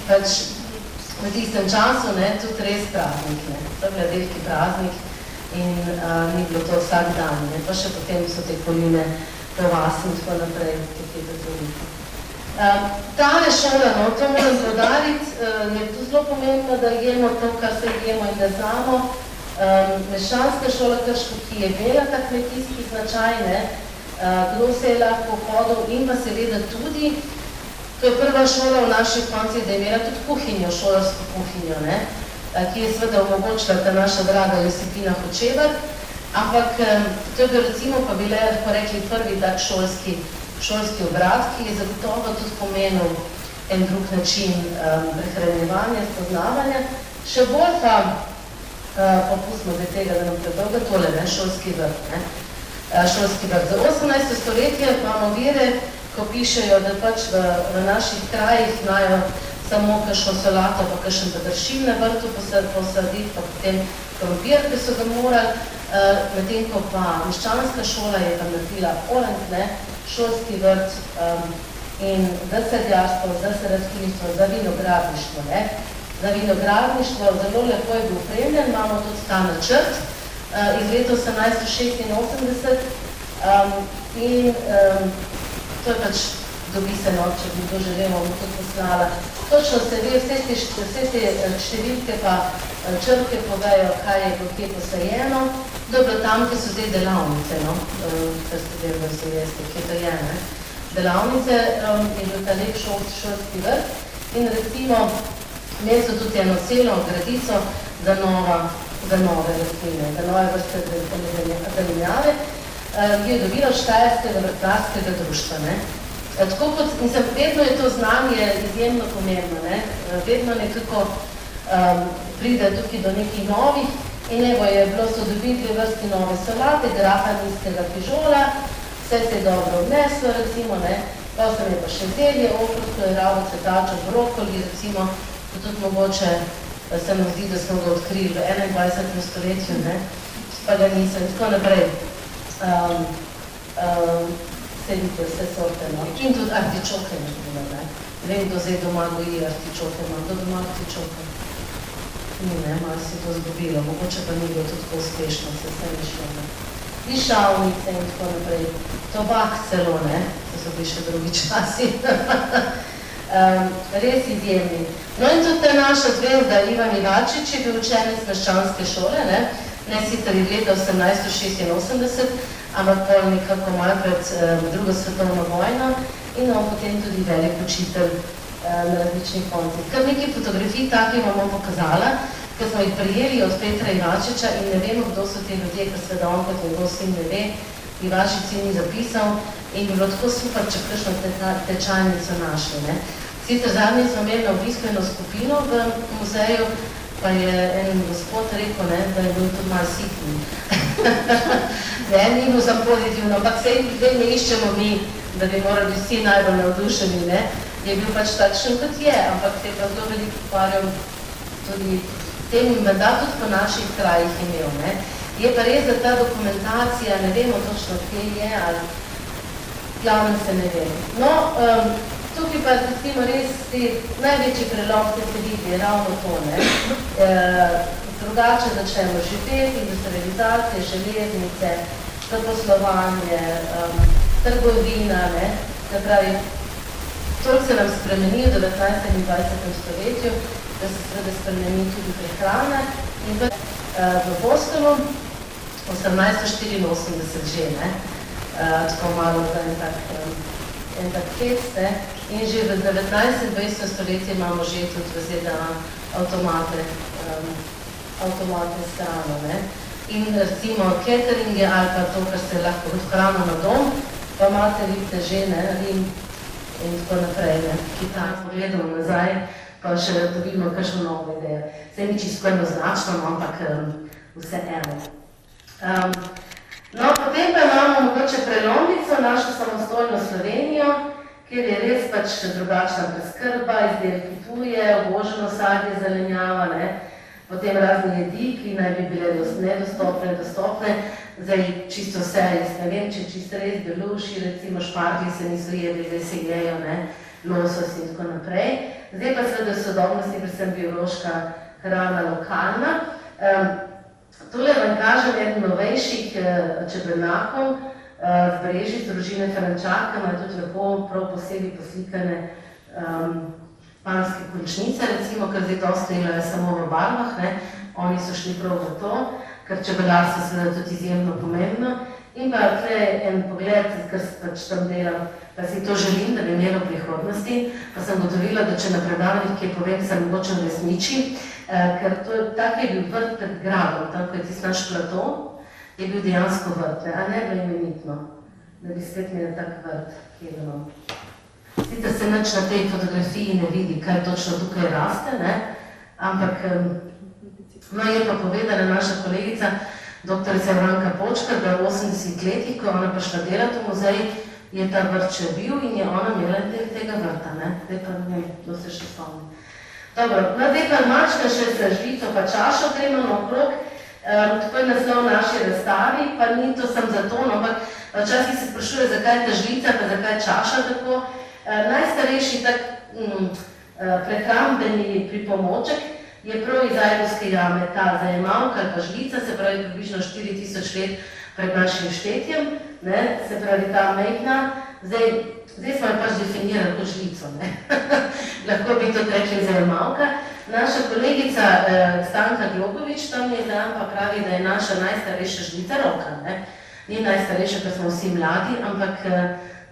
[SPEAKER 2] pač v tistem času, ne, tudi res praznik, ne, to je bil veliki praznik in ni bilo to vsak dan, ne, pa še potem so te koline po vas in tako naprej, tukaj je to veliko. Tale šola, no, to moram podariti, je to zelo pomembno, da jemo to, kar se jemo in da znamo. Meščanska šola Krško, ki je imela ta kmetijski značaj, ne, kdo se je lahko hodil in pa seveda tudi, to je prva šola v naših koncih, da je imela tudi kuhinjo, šolarsko kuhinjo, ne, ki je seveda omogočila ta naša draga Josipina Hočevar, ampak to je bil recimo pa bile, lahko rekli, prvi tak šolski obrat, ki je zagotovo tudi pomenil en drug način prehranjevanja, spoznavanja, še bolj pa popustimo zdaj tega, da nam predolga tole, ne, šolski vrt, ne. Šolski vrt. Za 18. stoletje imamo vire, ko pišejo, da pač v naših krajih znajo samo kakšno solato, pa kakšen peteršilj na vrtu posaditi, pa potem krompir, ki so ga morali, medtem ko pa meščanska šola je tam naredila orent, ne, šolski vrt in za sadjarstvo, za rastlinstvo, za vinogradništvo, ne. Za vinogradništvo zelo lepo je bil opremljen, imamo tudi ta načrt iz leta 1886 in to je pač dobiseno, če bi to želimo, bom tudi poslala. Točno se ve, vse te številke pa črke povejo, kaj je kje posajeno. Dobro, tam, ki so zdaj delavnice, no, kar ste vedeli, da se veste, kje to je, ne. Delavnice je bil ta lep šolski vrt in recimo imeli so tudi eno celo gradico za nove rastline, za nove vrste zelenjave, ki je dobila od Štajerskega vrtnarskega društva, ne. Tako kot, mislim, vedno je to znanje izjemno pomembno, ne. Vedno nekako pride tukaj do nekih novih in evo je bilo so dobili dve vrsti nove solate, graha nizkega fižola, vse se je dobro odneslo, recimo, ne. Potem je pa še zelje, okrutko, ravo, cvetačo, brokoli, recimo, tudi mogoče se nam zdi, da smo ga odkrili v 21. stoletju, ne, pa ga niso in tako naprej. Se vidite vse sorte, no. In tudi artičoke, ne. Vem, kdo zdaj doma goji artičoke, ima kdo doma artičoke? Ni, ne, malo si to zgubilo, mogoče pa ni bilo tudi tako uspešno, se vse ni šlo, ne. Dišavnice in tako naprej. Tobak celo, ne, to so bili še drugi časi. Res izjemni. No in tudi ta naša zvezda Ivan Ivačič je bil učenec meščanske šole, ne sicer iz leta 1886, ampak pol nekako malo pred drugo svetovno vojno in on potem tudi velik učitelj na različnih koncih. Kar nekaj fotografij takih vam bom pokazala, ker smo jih prijeli od Petra Ivačiča in ne vemo, kdo so te ljudje, ker seveda on kot njegov sin ne ve, Ivačič si ni zapisal in bi bilo tako super, če kakšno tečajnico našli, ne. Sicer zadnji smo imeli na obisku eno skupino v muzeju, pa je en gospod rekel, ne, da je bil tudi malo sitni. Ne, ni bil sam pozitivno, ampak sej zdaj ne iščemo mi, da bi morali vsi najbolj navdušeni, ne. Je bil pač takšen, kot je, ampak se je pa zelo veliko ukvarjal tudi tem in menda tudi po naših krajih imel, ne. Je pa res, da ta dokumentacija, ne vemo točno, kje je, ali glavno se ne ve. No, tukaj pa recimo res največji prelom, ki se vidi, je ravno to, ne. Drugače začnemo živeti, industrializacije, železnice, zaposlovanje, trgovina, ne, da pravi, toliko se nam spremeni v 19. in 20. stoletju, da se seveda spremeni tudi prehrana in v Bostonu 1884 že, ne, tako malo za en tak hec, ne, in že v 19. in 20. stoletju imamo že tudi v ZDA avtomate s hrano, ne. In recimo cateringe ali pa to, kar se lahko od hrano na dom, pa imate vidite že, ne, Rim in tako naprej, ne. Kitaj, pogledamo nazaj, pa še dobimo kakšno novo idejo. Vse ni čisto enoznačno, ampak vse eno. No, potem pa imamo mogoče prelomnico, našo samostojno Slovenijo, kjer je res pač drugačna preskrba, izdelki tuje, oboženo sadje, zelenjava, ne. Potem razni jedi, ki naj bi bile nedostopne, dostopne, zdaj čisto vse, jaz ne vem, če čisto res beluši, recimo špargli se niso jedli, zdaj se jejo, ne, losos in tako naprej. Zdaj pa seveda v sodobnosti, predvsem biološka hrana lokalna. Tole vam kažem eden novejših čebelnjakov z Brežic, družine Frančaka, imajo tudi lepo, prav posebej poslikane panske končnice, recimo, ker zdaj dosti delajo samo v barvah, ne, oni so šli prav v to, ker čebelarstvo seveda tudi izjemno pomembno. In pa tukaj en pogled, ker pač tam delam, pa si to želim, da bi imelo v prihodnosti, pa sem gotovila, da če na predavanjih, ki povem, se mogoče resniči, ker to tak je bil vrt pred gradom, tam, ko je tisti naš plato, je bil dejansko vrt, a ne bilo imenitno, da bi spet imeli tak vrt, kjer imam. Sicer se nič na tej fotografiji ne vidi, kaj točno tukaj raste, ne? Ampak no, je pa povedala naša kolegica, doktorica Vranka Počkar, da v 80 letih, ko je ona prišla delati v muzej, je ta vrt še bil in je ona imela tega vrta, ne? Zdaj pa ne vem, kdo se še spomni. Dobro, no, zdaj pa mačka še s žlico pa čašo gremo naokrog, tako je naslov naši razstavi, pa ni to sem zato, no, ampak včasih se sprašuje, zakaj je ta žlica, pa zakaj je čaša tako. Najstarejši tak prehrambeni pripomoček je prav iz Ajdovske jame, ta zajemalka ali pa žlica, se pravi približno 4000 let pred našim štetjem, ne, se pravi ta mejhna, zdaj smo jo pač definirali kot žlico, ne, lahko bi to rekli zajemalka. Naša kolegica Stanka Glogovič tam je dan pa pravi, da je naša najstarejša žlica roka, ne, ni najstarejša, ker smo vsi mladi, ampak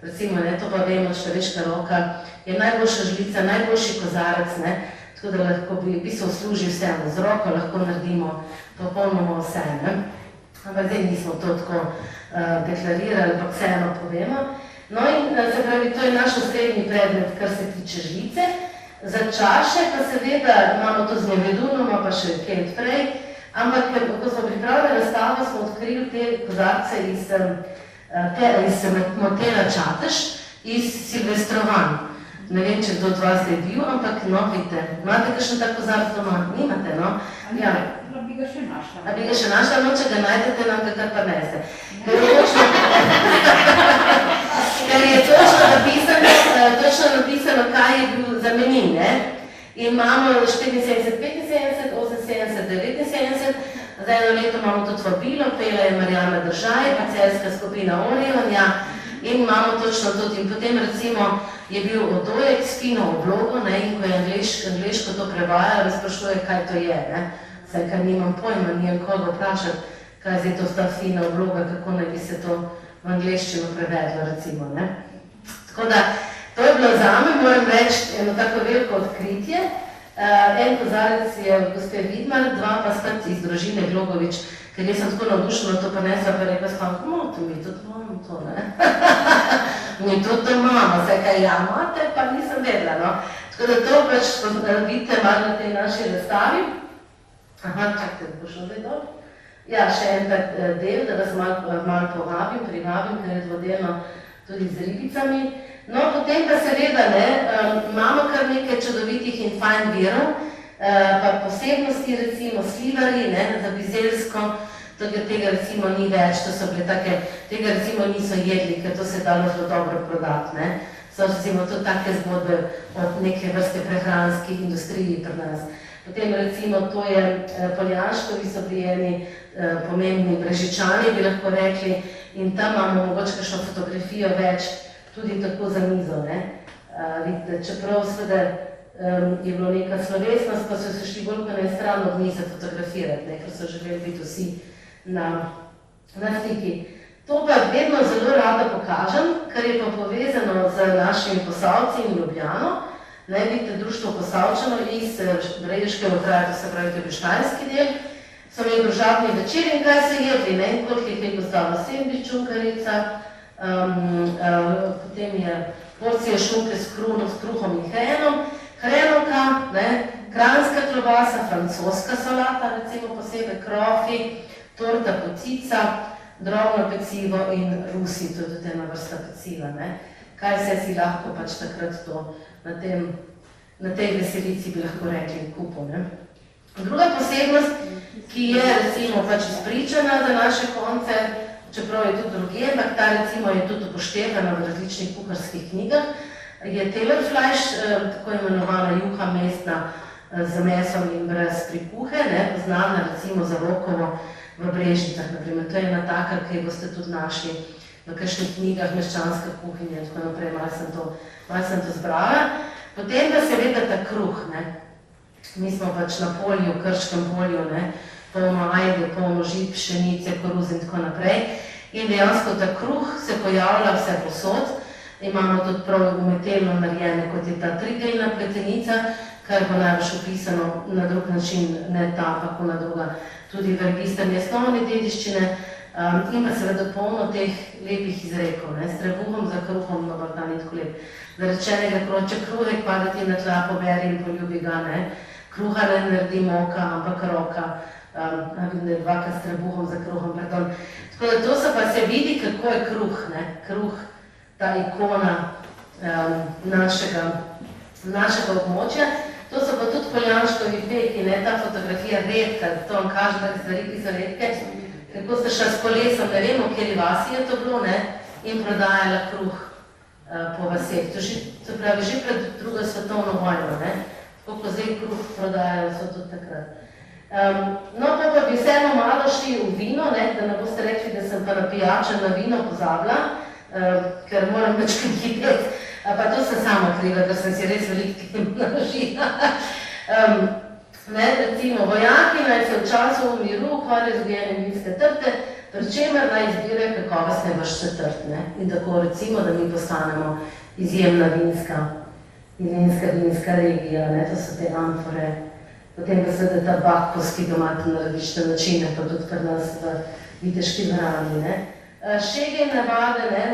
[SPEAKER 2] recimo, ne, to pa vemo, človeška roka je najboljša žlica, najboljši kozarec, ne, tako da lahko bi se služi vseeno z roko, lahko naredimo popolnoma vse, ne. Ampak zdaj nismo to tako deklarirali, ampak vseeno povemo. No in se pravi, to je naš osrednji predmet, kar se tiče žlice. Za čaše pa seveda imamo to z Nevedunoma, pa še kaj odprej, ampak ko smo pripravili razstavo, smo odkrili te kozarce iz motela Čatež, iz Silvestrovanj. Ne vem, če kdo od vas je bil, ampak no, vidite, imate kakšen tak kozarc doma? Nimate, no? Ja.
[SPEAKER 3] Bi ga še našla.
[SPEAKER 2] A bi ga še našla, no, če ga najdete, nam ga kar prinese. Ker je točno napisano, kaj je bil zamenin, ne? Imamo 74, 75, 78, 79, za eno leto imamo tudi vabilo, pela je Marjana Držaj, pacelska skupina Orion, ja, in imamo točno tudi, in potem recimo je bil Odojek s fino oblogo, ne, in ko je angleško to prevajal, me sprašuje, kaj to je, ne. Saj, ker nimam pojma, nijem koga vprašati, kaj je zdaj to sta fina obloga, kako naj bi se to v angleščino prevedlo, recimo, ne. Tako da, to je bilo zame, moram reči, eno tako veliko odkritje. En kozarec je gospe Vidmar, dva pa spet iz družine Glogovič, ker jaz sem tako navdušena to prinesla, pa rekla sem, no, to mi tudi imamo to, ne. Mi tudi to imamo, saj kaj ja imate, pa nisem vedela, no. Tako da to pač vidite malo na tej naši razstavi. Aha, čakajte, da bo šlo zdaj dol. Ja, še en tak del, da vas malo privabim, ker je dvodelno tudi z ribicami. No, potem pa seveda, ne, imamo kar nekaj čudovitih in fajn virov, pa posebnosti, recimo slivari, ne, za bizelsko, tega recimo ni več, to so bile take, tega recimo niso jedli, ker to se je dalo zelo dobro prodati, ne. So recimo tudi take zgodbe od neke vrste prehranski industriji pri nas. Potem recimo to je Poljanškovi so prijeli pomembni Brežičani, bi lahko rekli, in tam imamo mogoče kakšno fotografijo več, tudi tako za mizo, ne. Vidite, čeprav seveda je bilo neka slovesnost, pa so se šli bolj pa ne stran od mize fotografirati, ne, ker so želeli biti vsi na sliki. To pa vedno zelo rada pokažem, kar je pa povezano z našimi Posavci in Ljubljano. Ne, vidite, društvo Posavčanov iz Breješkega kraja, to se pravi, to je bil štajerski del, so imeli družabni večer in kaj so jedli, ne, in koliko jih je gostalo sendvič, šunkarica, potem je porcija šunke s kruhom in hrenovka, ne, kranjska klobasa, francoska salata, recimo posebej krofi, torta pocica, drobno pecivo in rusi, to je tudi ena vrsta peciva, ne. Kaj se si lahko pač takrat to na tej veselici bi lahko rekli kupo, ne. Druga posebnost, ki je recimo pač izpričana za naše konce, čeprav je tudi drugje, ampak ta recimo je tudi upoštevana v različnih kuharskih knjigah, je Tellerfleisch, tako imenovana juha mestna z mesom in brez prikuhe, ne, poznana recimo za Rokovo v Brežicah, naprimer. To je ena taka, ki boste tudi našli v kakšnih knjigah, meščanska kuhinja in tako naprej, malo sem to zbrala. Potem pa seveda ta kruh, ne. Mi smo pač na polju, Krškem polju, ne, polno ajde, polno žit, pšenice, koruz in tako naprej. In dejansko ta kruh se pojavlja vse posod. Imamo tudi prav umetelno narejene, kot je ta tridelna pletenica, kar bo najbolj opisano na drug način, ne ta, pa na druga, tudi v registru osnovne dediščine, in pa seveda polno teh lepih izrekov, ne, s trebuhom za kruhom, no pa ta ni tako lep. Zarečenega kroče kruhek padati na tla, poberi in poljubi ga, ne, kruha ne naredi moka, ampak roka, vidim, da je dvakrat s trebuhom za kruhom, pardon. Tako da to se pa se vidi, kako je kruh, ne, kruh, ta ikona našega območja. To so pa tudi Poljanškovi peki, ne, ta fotografija redka, to vam kaže, da stvari, ki so redke, kako ste šla s kolesom, ne vemo, v kateri vasi je to bilo, ne, in prodajala kruh po vaseh. To pravi, že pred drugo svetovno vojno, ne, tako ko zdaj kruh prodajajo, so tudi takrat. No, pa bi vseeno malo šli v vino, ne, da ne boste rekli, da sem pa na pijača na vino pozabila, ker moram več hiteti. Pa to sem sama kriva, da sem si res veliko tem naložila. Recimo, vojaki naj se v času v miru ukvarjajo z gojenjem vinske trte, pri čemer naj izbirajo kakovostne vrste trt, ne. In tako recimo, da mi postanemo izjemna vinska regija, ne, to so te amfore. Potem pa seveda ta bakos, ki doma na različne načine, pa tudi pri nas v Viteški Vrani, ne. Šege navade, ne,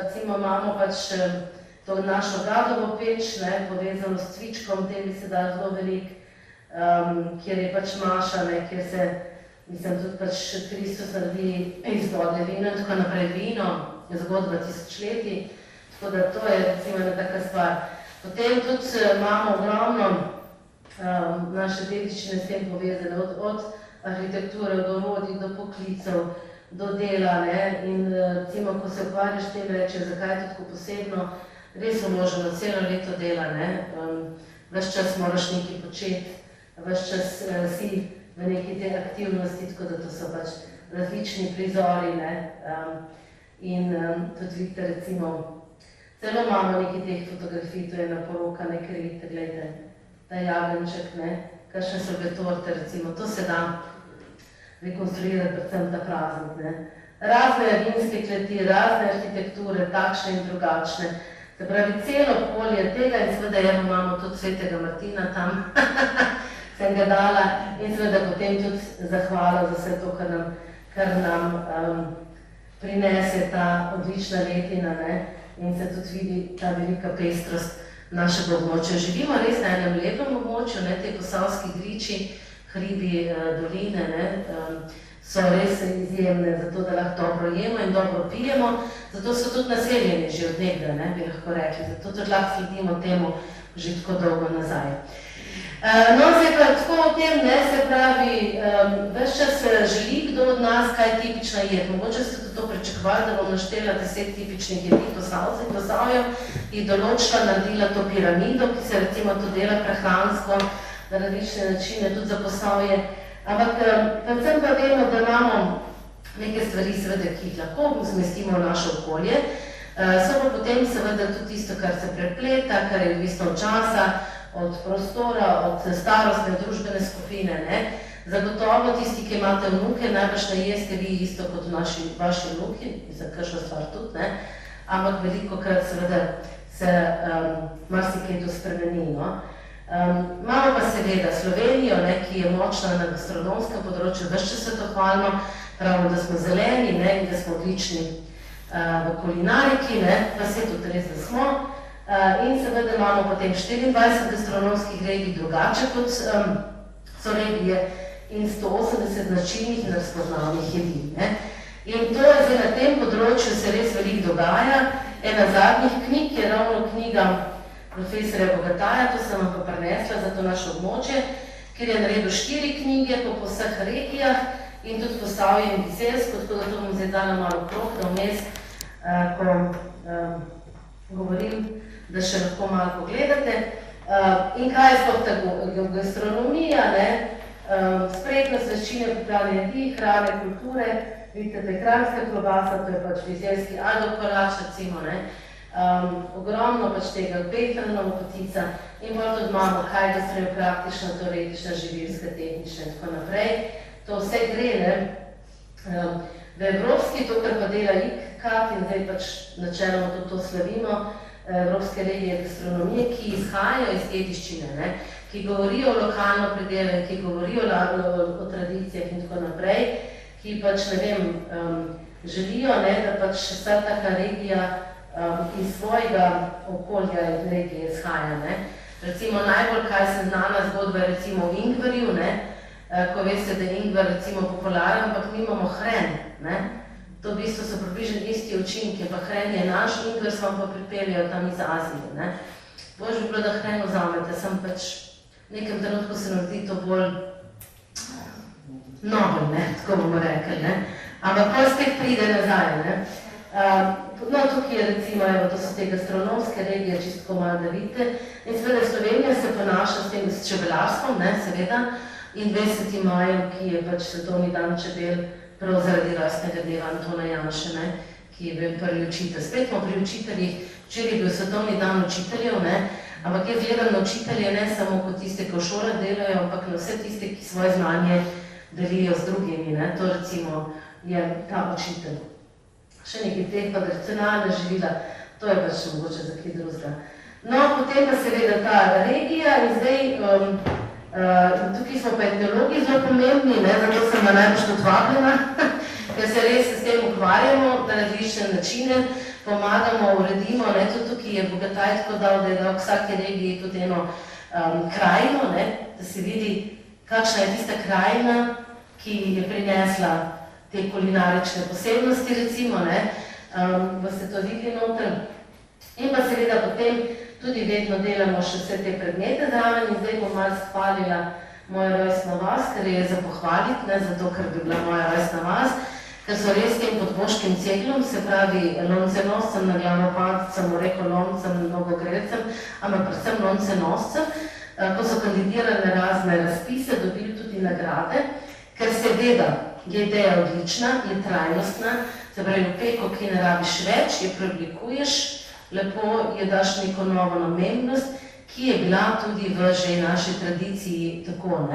[SPEAKER 2] recimo imamo pač to našo gadovo peč, ne, povezano s cvičkom, tem bi se dal zelo veliko, kjer je pač maša, ne, kjer se, mislim, tudi pač Kristus naredi iz vode vino in tako naprej vino, je zgodba tisočletij, tako da to je recimo ena taka stvar. Potem tudi imamo ogromno naše dediščine s tem povezane, od arhitekture, do orodij, do poklicev, do dela, ne, in recimo, ko se ukvarjaš tem reče, zakaj je tako posebno, res vloženo celo leto dela, ne, ves čas moraš nekaj početi, ves čas si v neki te aktivnosti, tako da to so pač različni prizori, ne, in tudi vidite, recimo, celo imamo nekaj teh fotografij, to je ena poroka, nekaj vidite, gledajte, ta jabljenček, ne, kakšne so bile torte, recimo, to se da rekonstruirati predvsem ta praznik, ne. Razne vinske kleti, razne arhitekture, takšne in drugačne, se pravi, celo polje tega in seveda imamo tudi Svetega Martina tam, sem ga dala in seveda potem tudi zahvala za vse to, kar nam prinese ta odlična letina, ne, in se tudi vidi ta velika pestrost našega območja. Živimo res na enem lepem območju, ne, te Posavski griči, hribi, doline, ne, so res izjemne za to, da lahko dobro jemo in dobro pijemo, zato so tudi naseljeni že od nekdaj, ne, bi lahko rekli, zato tudi lahko sledimo temu že tako dolgo nazaj. No, zdaj pa tako o tem, ne, se pravi, ves čas želi kdo od nas, kaj je tipična jed. Mogoče ste tudi to pričakovali, da bom naštela 10 tipičnih jedi Posavcev in Posavjev in določila, naredila to piramido, ki se recimo to dela prehransko na različne načine, tudi za Posavje. Ampak predvsem pa vemo, da imamo neke stvari, seveda, ki jih lahko zmestimo v naše okolje. So pa potem seveda tudi tisto, kar se prepleta, kar je odvisno od časa, od prostora, od starostne, družbene skupine. Zagotovo tisti, ki imate vnuke, najbrž ne jeste vi isto kot vaši vnuki, za kakšno stvar tudi, ampak velikokrat seveda se marsikaj to spremeni. Imamo pa seveda Slovenijo, ki je močna na gastronomskem področju, ves čas svetohvalno, pravimo, da smo zeleni in da smo odlični v kulinariki, pa se tudi res, da smo. In seveda imamo potem 24 gastronomskih regij drugače kot so regije in 180 značilnih in razpoznavnih jedi. In to je zdaj na tem področju se res veliko dogaja. Ena zadnjih knjig je ravno knjiga profesorja Bogataja, to sem vam pa prinesla za to naše območje, kjer je naredil 4 knjige po vseh regijah in tudi Posavje in Bizeljsko, tako da to bom zdaj dala malo okrog, da vmes, ko govorim, da še lahko malo pogledate. In kaj je sploh ta gastronomija, spretnost, veščine, pripravljanje jedi, hrane, kulture, vidite, da je kranjska klobasa, to je pač bizeljski aldokorač, recimo, ogromno pač tega, Petranova potica in bolj tudi imamo, kaj gastronomija praktična, teoretična, živilska, tehnična in tako naprej. To vse gre, v evropski, to, kar pa dela ICCAT in zdaj pač načeloma tudi to slavimo, evropske regije gastronomije, ki izhajajo iz dediščine, ki govorijo o lokalno predelu, ki govorijo o tradicijah in tako naprej, ki pač, ne vem, želijo, da pač vsa taka regija iz svojega okolja in regije izhaja. Recimo najbolj, kaj se znana zgodba je recimo v Ingverju, ko veste, da je Ingver recimo popularen, ampak mi imamo hren. To v bistvu so približno isti učinki, pa hren je naš, Ingver smo pa pripeljajo tam iz Azije. Bož bi bilo, da hren vzamete, sem pač v nekem trenutku se nam zdi to bolj nobel, tako bomo rekli. Ampak pa spet pride nazaj. No, tukaj je recimo, to so te gastronomske regije, čisto malo da vidite. In seveda Slovenija se ponaša s tem čebelarstvom, seveda, in 20. majem, ki je pač svetovni dan čebel, prav zaradi rojstnega dneva Antona Janše, ki je bil prvi učitelj. Spet smo pri učiteljih, včeraj je bil svetovni dan učiteljev, ampak jaz gledam na učitelje ne samo kot tiste, ki v šolah delajo, ampak na vse tiste, ki svoje znanje delijo z drugimi. To recimo je ta učitelj. Še nekaj teh pa tradicionalna živila, to je pač mogoče za kaj drugega. No, potem pa seveda ta regija in zdaj tukaj smo pa etnologi zelo pomembni, zato sem na najbolj tudi vabljena, ker se res s tem ukvarjamo, na različne načine pomagamo, uredimo, tudi tukaj je Bogataj tako dal, da je dal vsake regiji tudi eno krajino, da se vidi, kakšna je tista krajina, ki je prinesla te kulinarične posebnosti, recimo, boste to videli noter. In pa seveda potem tudi vedno delamo še vse te predmete zraven in zdaj bom malo hvalila mojo rojstno vas, ker je za pohvaliti, zato ker bi bila moja rojstna vas, ker so res tem podboškim ceglom, se pravi loncenoscem na glavno padcem, rekel loncem, mnogogrelcem, ampak predvsem loncenoscem, ko so kandidirali razne razpise, dobili tudi nagrade, ker seveda je ideja odlična, je trajnostna, se pravi v peko, ki ne rabiš več, je preoblikuješ, lepo je daš neko novo namembnost, ki je bila tudi v že naši tradiciji tako,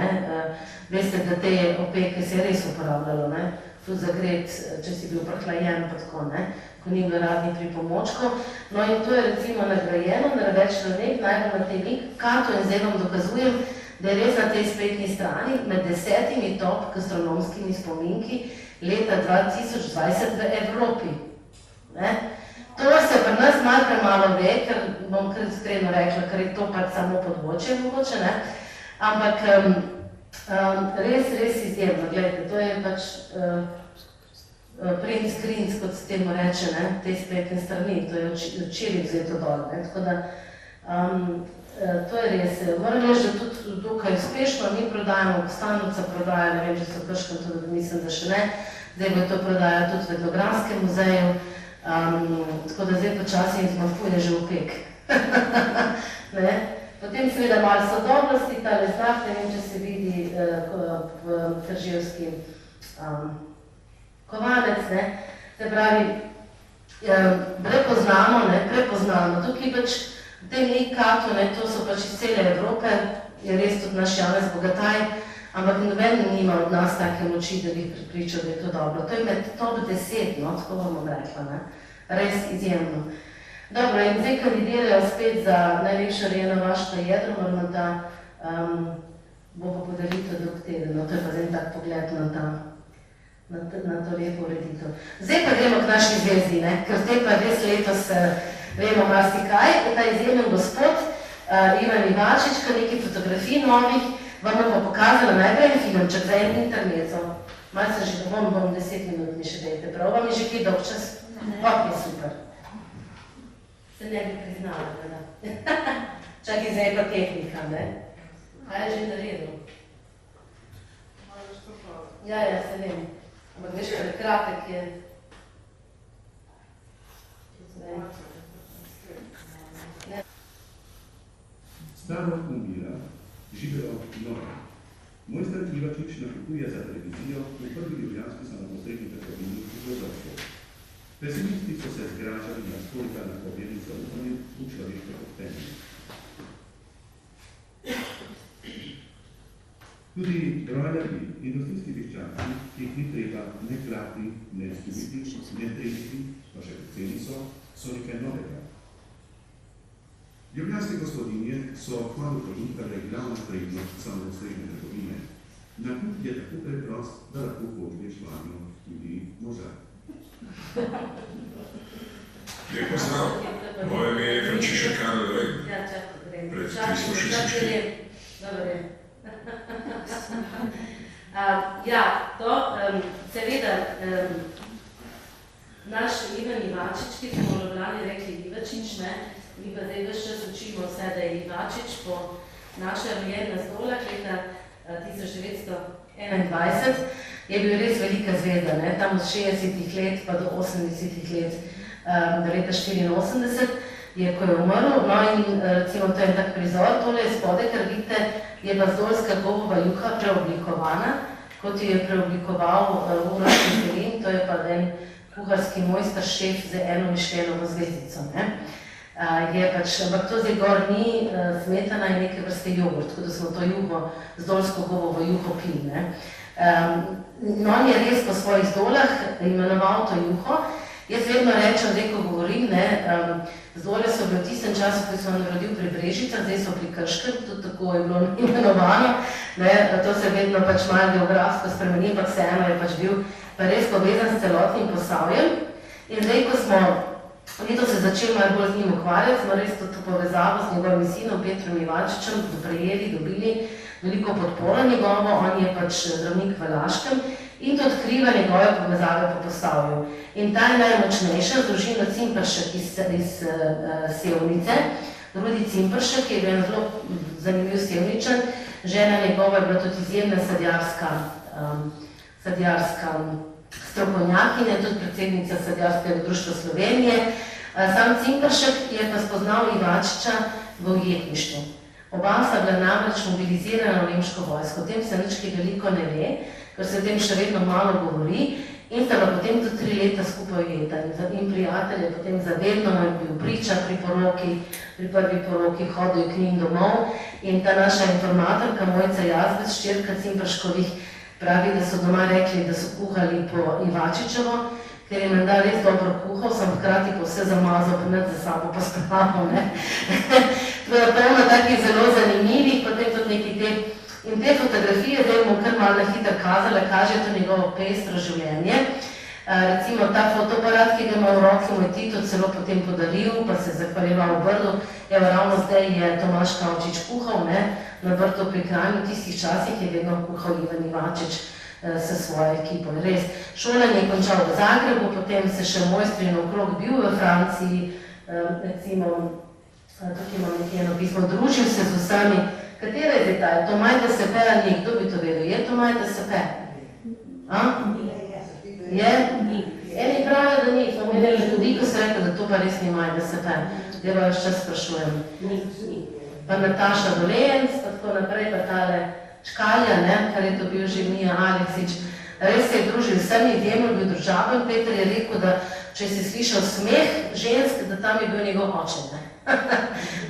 [SPEAKER 2] veste, da te opeke se je res uporabljalo, tudi za gret, če si bil prehlajen, pa tako, ko ni bilo radnih pripomočkov. No in to je recimo nagrajeno na več ravneh, najbolj na tem karto in zdaj vam dokazujem, da je res na tej spletni strani med 10 top gastronomskimi spominki leta 2020 v Evropi. To se pri nas malo premalo ve, ker bom kar iskreno rekla, ker je to pač samo področje mogoče, ampak res izjemno, gledajte, to je pač print screens, kot se temu reče, te spletne strani, to je včeraj vzeto dol, tako da to je res. Moram reči, da tudi dokaj uspešno mi prodajamo, Kostanovca prodaja, ne vem, če so Krškem, tudi mislim, da še ne, zdaj bo to prodaja tudi v Etnografskem muzeju, tako da zdaj počasi in zmanjkuje že opek. Potem seveda malo sodobnosti, tale znak, ne vem, če se vidi v Trževski kovanec, se pravi, prepoznamo. Tukaj pač v tem nekatu, to so pač iz cele Evrope, je res tudi naš Janez Bogataj, ampak noben nima od nas take moči, da bi pripričal, da je to dobro. To je med top 10, tako bomo rekla, res izjemno. Dobro, in zdaj kandidirajo spet za najlepšo rejeno vaško jedro, moramo da bo pa podelitev drug teden, to je pa zdaj tak pogled na to lepo ureditev. Zdaj pa gremo k naši zvezdi, ker zdaj pa res letos vemo marsikaj. Ta izjemen gospod Ivan Ivačič, kar nekaj fotografij novih, vam bom pa pokazala najprej en filmček za en intermezzo. Malo se že bom 10 minut mi še dajte, prav vam je že kaj dolg čas? Ok, super. Se ne bi priznala, da. Čakaj, zdaj pa tehnika, Kaj je že naredil? Ja, se vem. Ampak veš, kaj kratek je.
[SPEAKER 3] Staro umira, živelo noro. Mojster Ivačič nakupuje za televizijo v prvi ljubljanski samopostrežni trgovini v Zlodovstvu. Pesimisti so se zgražali na skolika napovedi zaupanje v človeške poštenje. Tudi rojarji, industrijski veščaki, ki jih ni treba ne klati, ne skubiti, ne tresti, pa še poceni so nekaj novega. Ljubljanske gospodinje so kmalu požutkale glavna prednost samopostrežne trgovine. Nakup je tako preprost, da lahko pošlješ vanjo tudi moža.
[SPEAKER 4] Lep pozdrav, moje ime je Frančišek Karel Rej, pred 366.
[SPEAKER 2] Seveda, naš Ivan Ivačič, ki smo v Ljubljani rekli Ivačič, mi pa zdaj ves čas učimo vse, da je Ivačič po naša rojena Zdolah leta 1921, je bil res velika zvezda, tam od 60 let pa do 80 let, do leta 84, ko je umrl, in recimo to je en tak prizor, tole je spode, ker vidite, je pa zdolska gobova juha preoblikovana, kot jo je preoblikoval Uroš Michelin, to je pa en kuharski mojster šef z eno Mišlenovo zvezdico. Ampak to zdaj gor ni smetana in neke vrste jogurt, tako da smo to juho, zdolsko gobovo juho pili. On je res po svojih zdolah imenoval to juho. Jaz vedno rečem, zdaj ko govorim, zdole so bile v tistem času, ko sem rodil pri Brežicah, zdaj so pri Krškem, tudi tako je bilo imenovano, to se vedno pač malo geografsko spremeni, ampak vseeno je pač bil pa res povezan s celotnim Posavjem. In zdaj, ko smo letos se začeli malo bolj z njim ukvarjati, smo res to povezavo z njegovim sinom Petrom Ivačičem dobili veliko podporo njegovo, on je pač zdravnik v Laškem in to odkriva njegove povezave po Posavju. In ta je najmočnejša, družina Cimpršek iz Sevnice, Rudi Cimpršek je bil zelo zanimiv Sevničan, žena njegova je bila tudi izjemna sadjarska strokovnjakinja, tudi predsednica Sadjarskega društva Slovenije. Sam Cimpršek je pa spoznal Ivačiča v ujetništvu. Oba sta bila namreč mobilizirana v nemško vojsko, o tem se nič kaj veliko ne ve, ker se o tem še vedno malo govori, in sta bila potem tudi 3 leta skupaj ujeta. In prijatelj je potem zavedno bil priča pri prvi poroki, hodil k njim domov, in ta naša informatorka Mojca Jazbec, ščerka Cimprškovih, pravi, da so doma rekli, da so kuhali po Ivačičevo, ker je menda res dobro kuhal, sem hkrati pa vse zamazal, pa nad za sabo pospravil. To je polno takih zelo zanimivih, potem tudi neki te. In te fotografije, zdaj bomo kar malo na hitro kazala, kaže to njegovo pestro življenje. Recimo ta fotoaparat, ki ga ima v roki, mu je Tito celo potem podaril, pa se zahvaljeval v Brdu. Evo, ravno zdaj je Tomaž Kavčič kuhal, na Brdu pri Kranju, v tistih časih je vedno kuhal Ivan Ivačič s svojo ekipo. Res, šolanje je končal v Zagrebu, potem se še mojstri naokrog bil v Franciji, recimo, tukaj imam nekje eno pismo, družil se z vsemi. Katera je zdaj ta? Je to Majda Sepe ali ni? Kdo bi to vedel? Je to Majda Sepe? Je? Eni pravijo, da ni. Smo imeli ljudi, ko se rekel, da to pa res ni Majda Sepe. Zdaj pa več čas sprašujem. Pa Nataša Dolenc, pa tako naprej, pa tale Čkalja, kar je to bil že Mija Aleksič. Res se je družil s vsemi, izjemno bil družaben. Peter je rekel, da če si slišal smeh žensk, da tam je bil njegov oče, ne?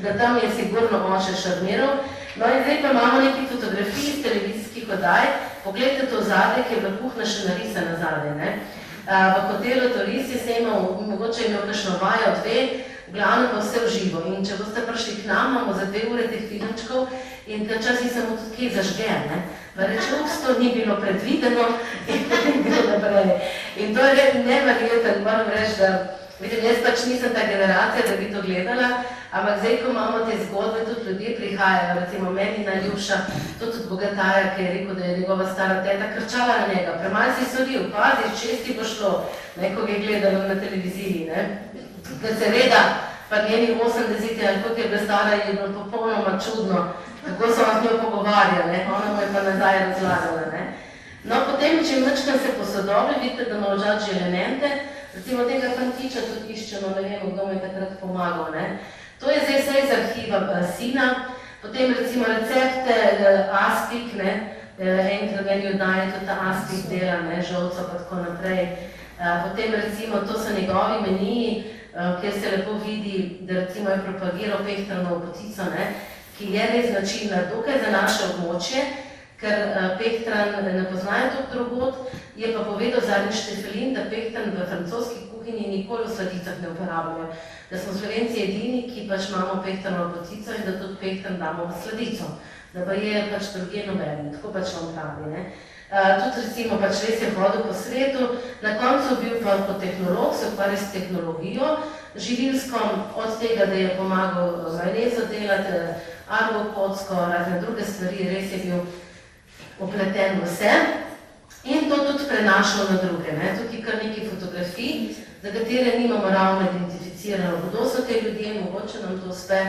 [SPEAKER 2] Da tam je sigurno oče šarmiral. No in zdaj pa imamo nekaj fotografij iz televizijskih oddaj. Poglejte to zadnje, ki je bila kuhna še narisana zadnje, ne? V hotelu Torisi se imel, mogoče imel kakšno vajo 2, v glavnem pa vse v živo. In če boste prišli k nam, imamo za 2 ure teh filmčkov in včasih se mu tudi kaj zažge, ne? Pa reče, ups, to ni bilo predvideno in potem bilo naprej. In to je neverjeten, moram reči, da vidim, jaz pač nisem ta generacija, da bi to gledala, ampak zdaj, ko imamo te zgodbe, tudi ljudje prihajajo, recimo meni najljubša, tudi od bogataja, ki je rekel, da je njegova stara teta krčala na njega, premalo si soril, pazi, česti bo šlo, neko je gledalo na televiziji, ne. Ker seveda, pa njenih 80 ali kot je bila stara, je bilo popolnoma čudno, kako so vas njo pogovarjali, ona mu je pa nazaj razlagala, ne. No, potem, če mečkam se posodobi, vidite, da ima ožad že elemente, recimo tega fantiča tudi iščemo, ne vem, kdo mi je takrat pomagal, ne. To je zdaj vse iz arhiva sina, potem recimo recepte Aspik, ne, enkrat meni oddaje tudi ta Aspik dela, ne, žolco pa tako naprej. Potem recimo, to so njegovi meniji, kjer se lepo vidi, da recimo je propagiral Pehtranovo potico, ne, ki je res značilna dokaj za naše območje, ker Pehtran ne poznajo toliko drugod, je pa povedal zadnji Štefelin, da Pehtran v francoski kuhinji nikoli v sladicah ne uporabljajo. Da smo Slovenci edini, ki pač imamo Pehtranovo potico in da tudi Pehtran damo v sladico. Da pa je pač druge nobeni, tako pač on pravi, ne. Tudi recimo pač res je hodil po svetu, na koncu bil pa kot tehnolog, se ukvarja s tehnologijo, živilsko, od tega, da je pomagal majonezo delati, argokocko, razne druge stvari, res je bil upleten vse in to tudi prenašal na druge. Ne? Tukaj kar nekaj fotografij, za katere nimamo ravno identificirano, kdo so te ljudje, mogoče nam to uspe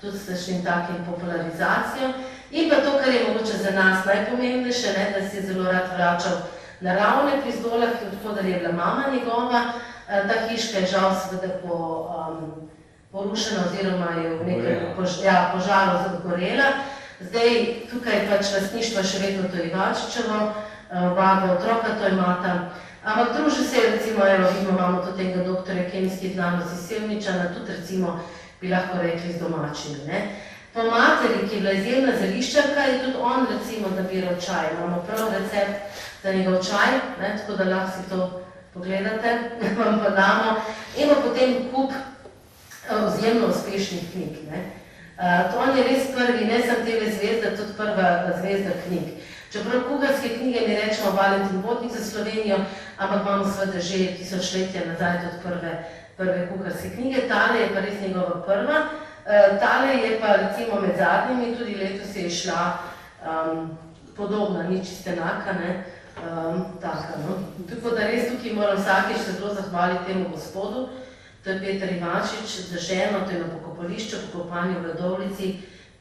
[SPEAKER 2] tudi s takšnim takim popularizacijo. In pa to, kar je mogoče za nas najpomembnejše, ne, da si je zelo rad vračal naravne pri Zdolah, odkudar je bila mama njegova. Ta hiška je žal seveda porušena oziroma je v nekem požaru zagorela. Zdaj tukaj pač lastništvo še vedno to Ivačičevo, oba otroka to imata. Ampak druži se, recimo, imamo tudi tega doktorja kemijskih znanosti Sevničana, tudi recimo bi lahko rekli z domačimi, ne. Po materi, ki je bila izjemna zeliščarka, je tudi on recimo nabiral čaj. Imamo prav recept za njegov čaj, ne, tako da lahko si to pogledate, vam pa damo. In pa potem kup izjemno uspešnih knjig, ne. On je res prvi, ne sem TV zvezda, tudi prva zvezda knjig. Čeprav kuharske knjige mi rečemo Valentin Vodnik za Slovenijo, ampak imamo seveda že tisočletja nazaj tudi prve kuharske knjige. Tale je pa res njegova prva. Tale je pa recimo med zadnjimi, tudi letos je šla podobna, ni čisto enaka, ne, taka, no. Tako da res tukaj moram vsakič se zelo zahvaliti temu gospodu, to je Peter Ivačič za ženo, to je na pokopališču, pokopanje v Radovljici,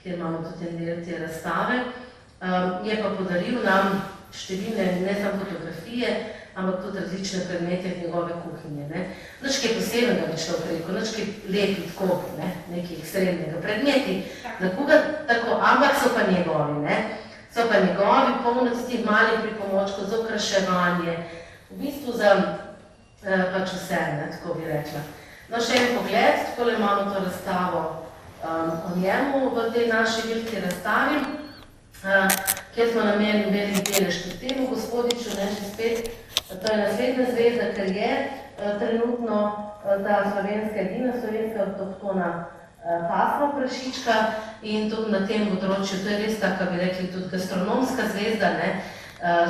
[SPEAKER 2] kjer imamo tudi en del te razstave. Je pa podaril nam številne, ne samo fotografije, ampak tudi različne predmete iz njegove kuhinje, ne. Nič kaj posebnega bi človek rekel, nič kaj lepi tako, ne, nekaj ekstremnega. Predmeti na kuhati tako, ampak so pa njegovi, ne. So pa njegovi, polno tistih malih pripomočkov za okraševanje, v bistvu za pač vse, ne, tako bi rekla. No, še en pogled, takole imamo to razstavo o njemu v tej naši veliki razstavi, kjer smo namenili velik delež tudi temu gospodiču, ne, še spet, to je naslednja zvezda, ker je trenutno ta slovenska edina, slovenska avtohtona pasma prašička in tudi na tem področju, to je res taka, bi rekli, tudi gastronomska zvezda, ne,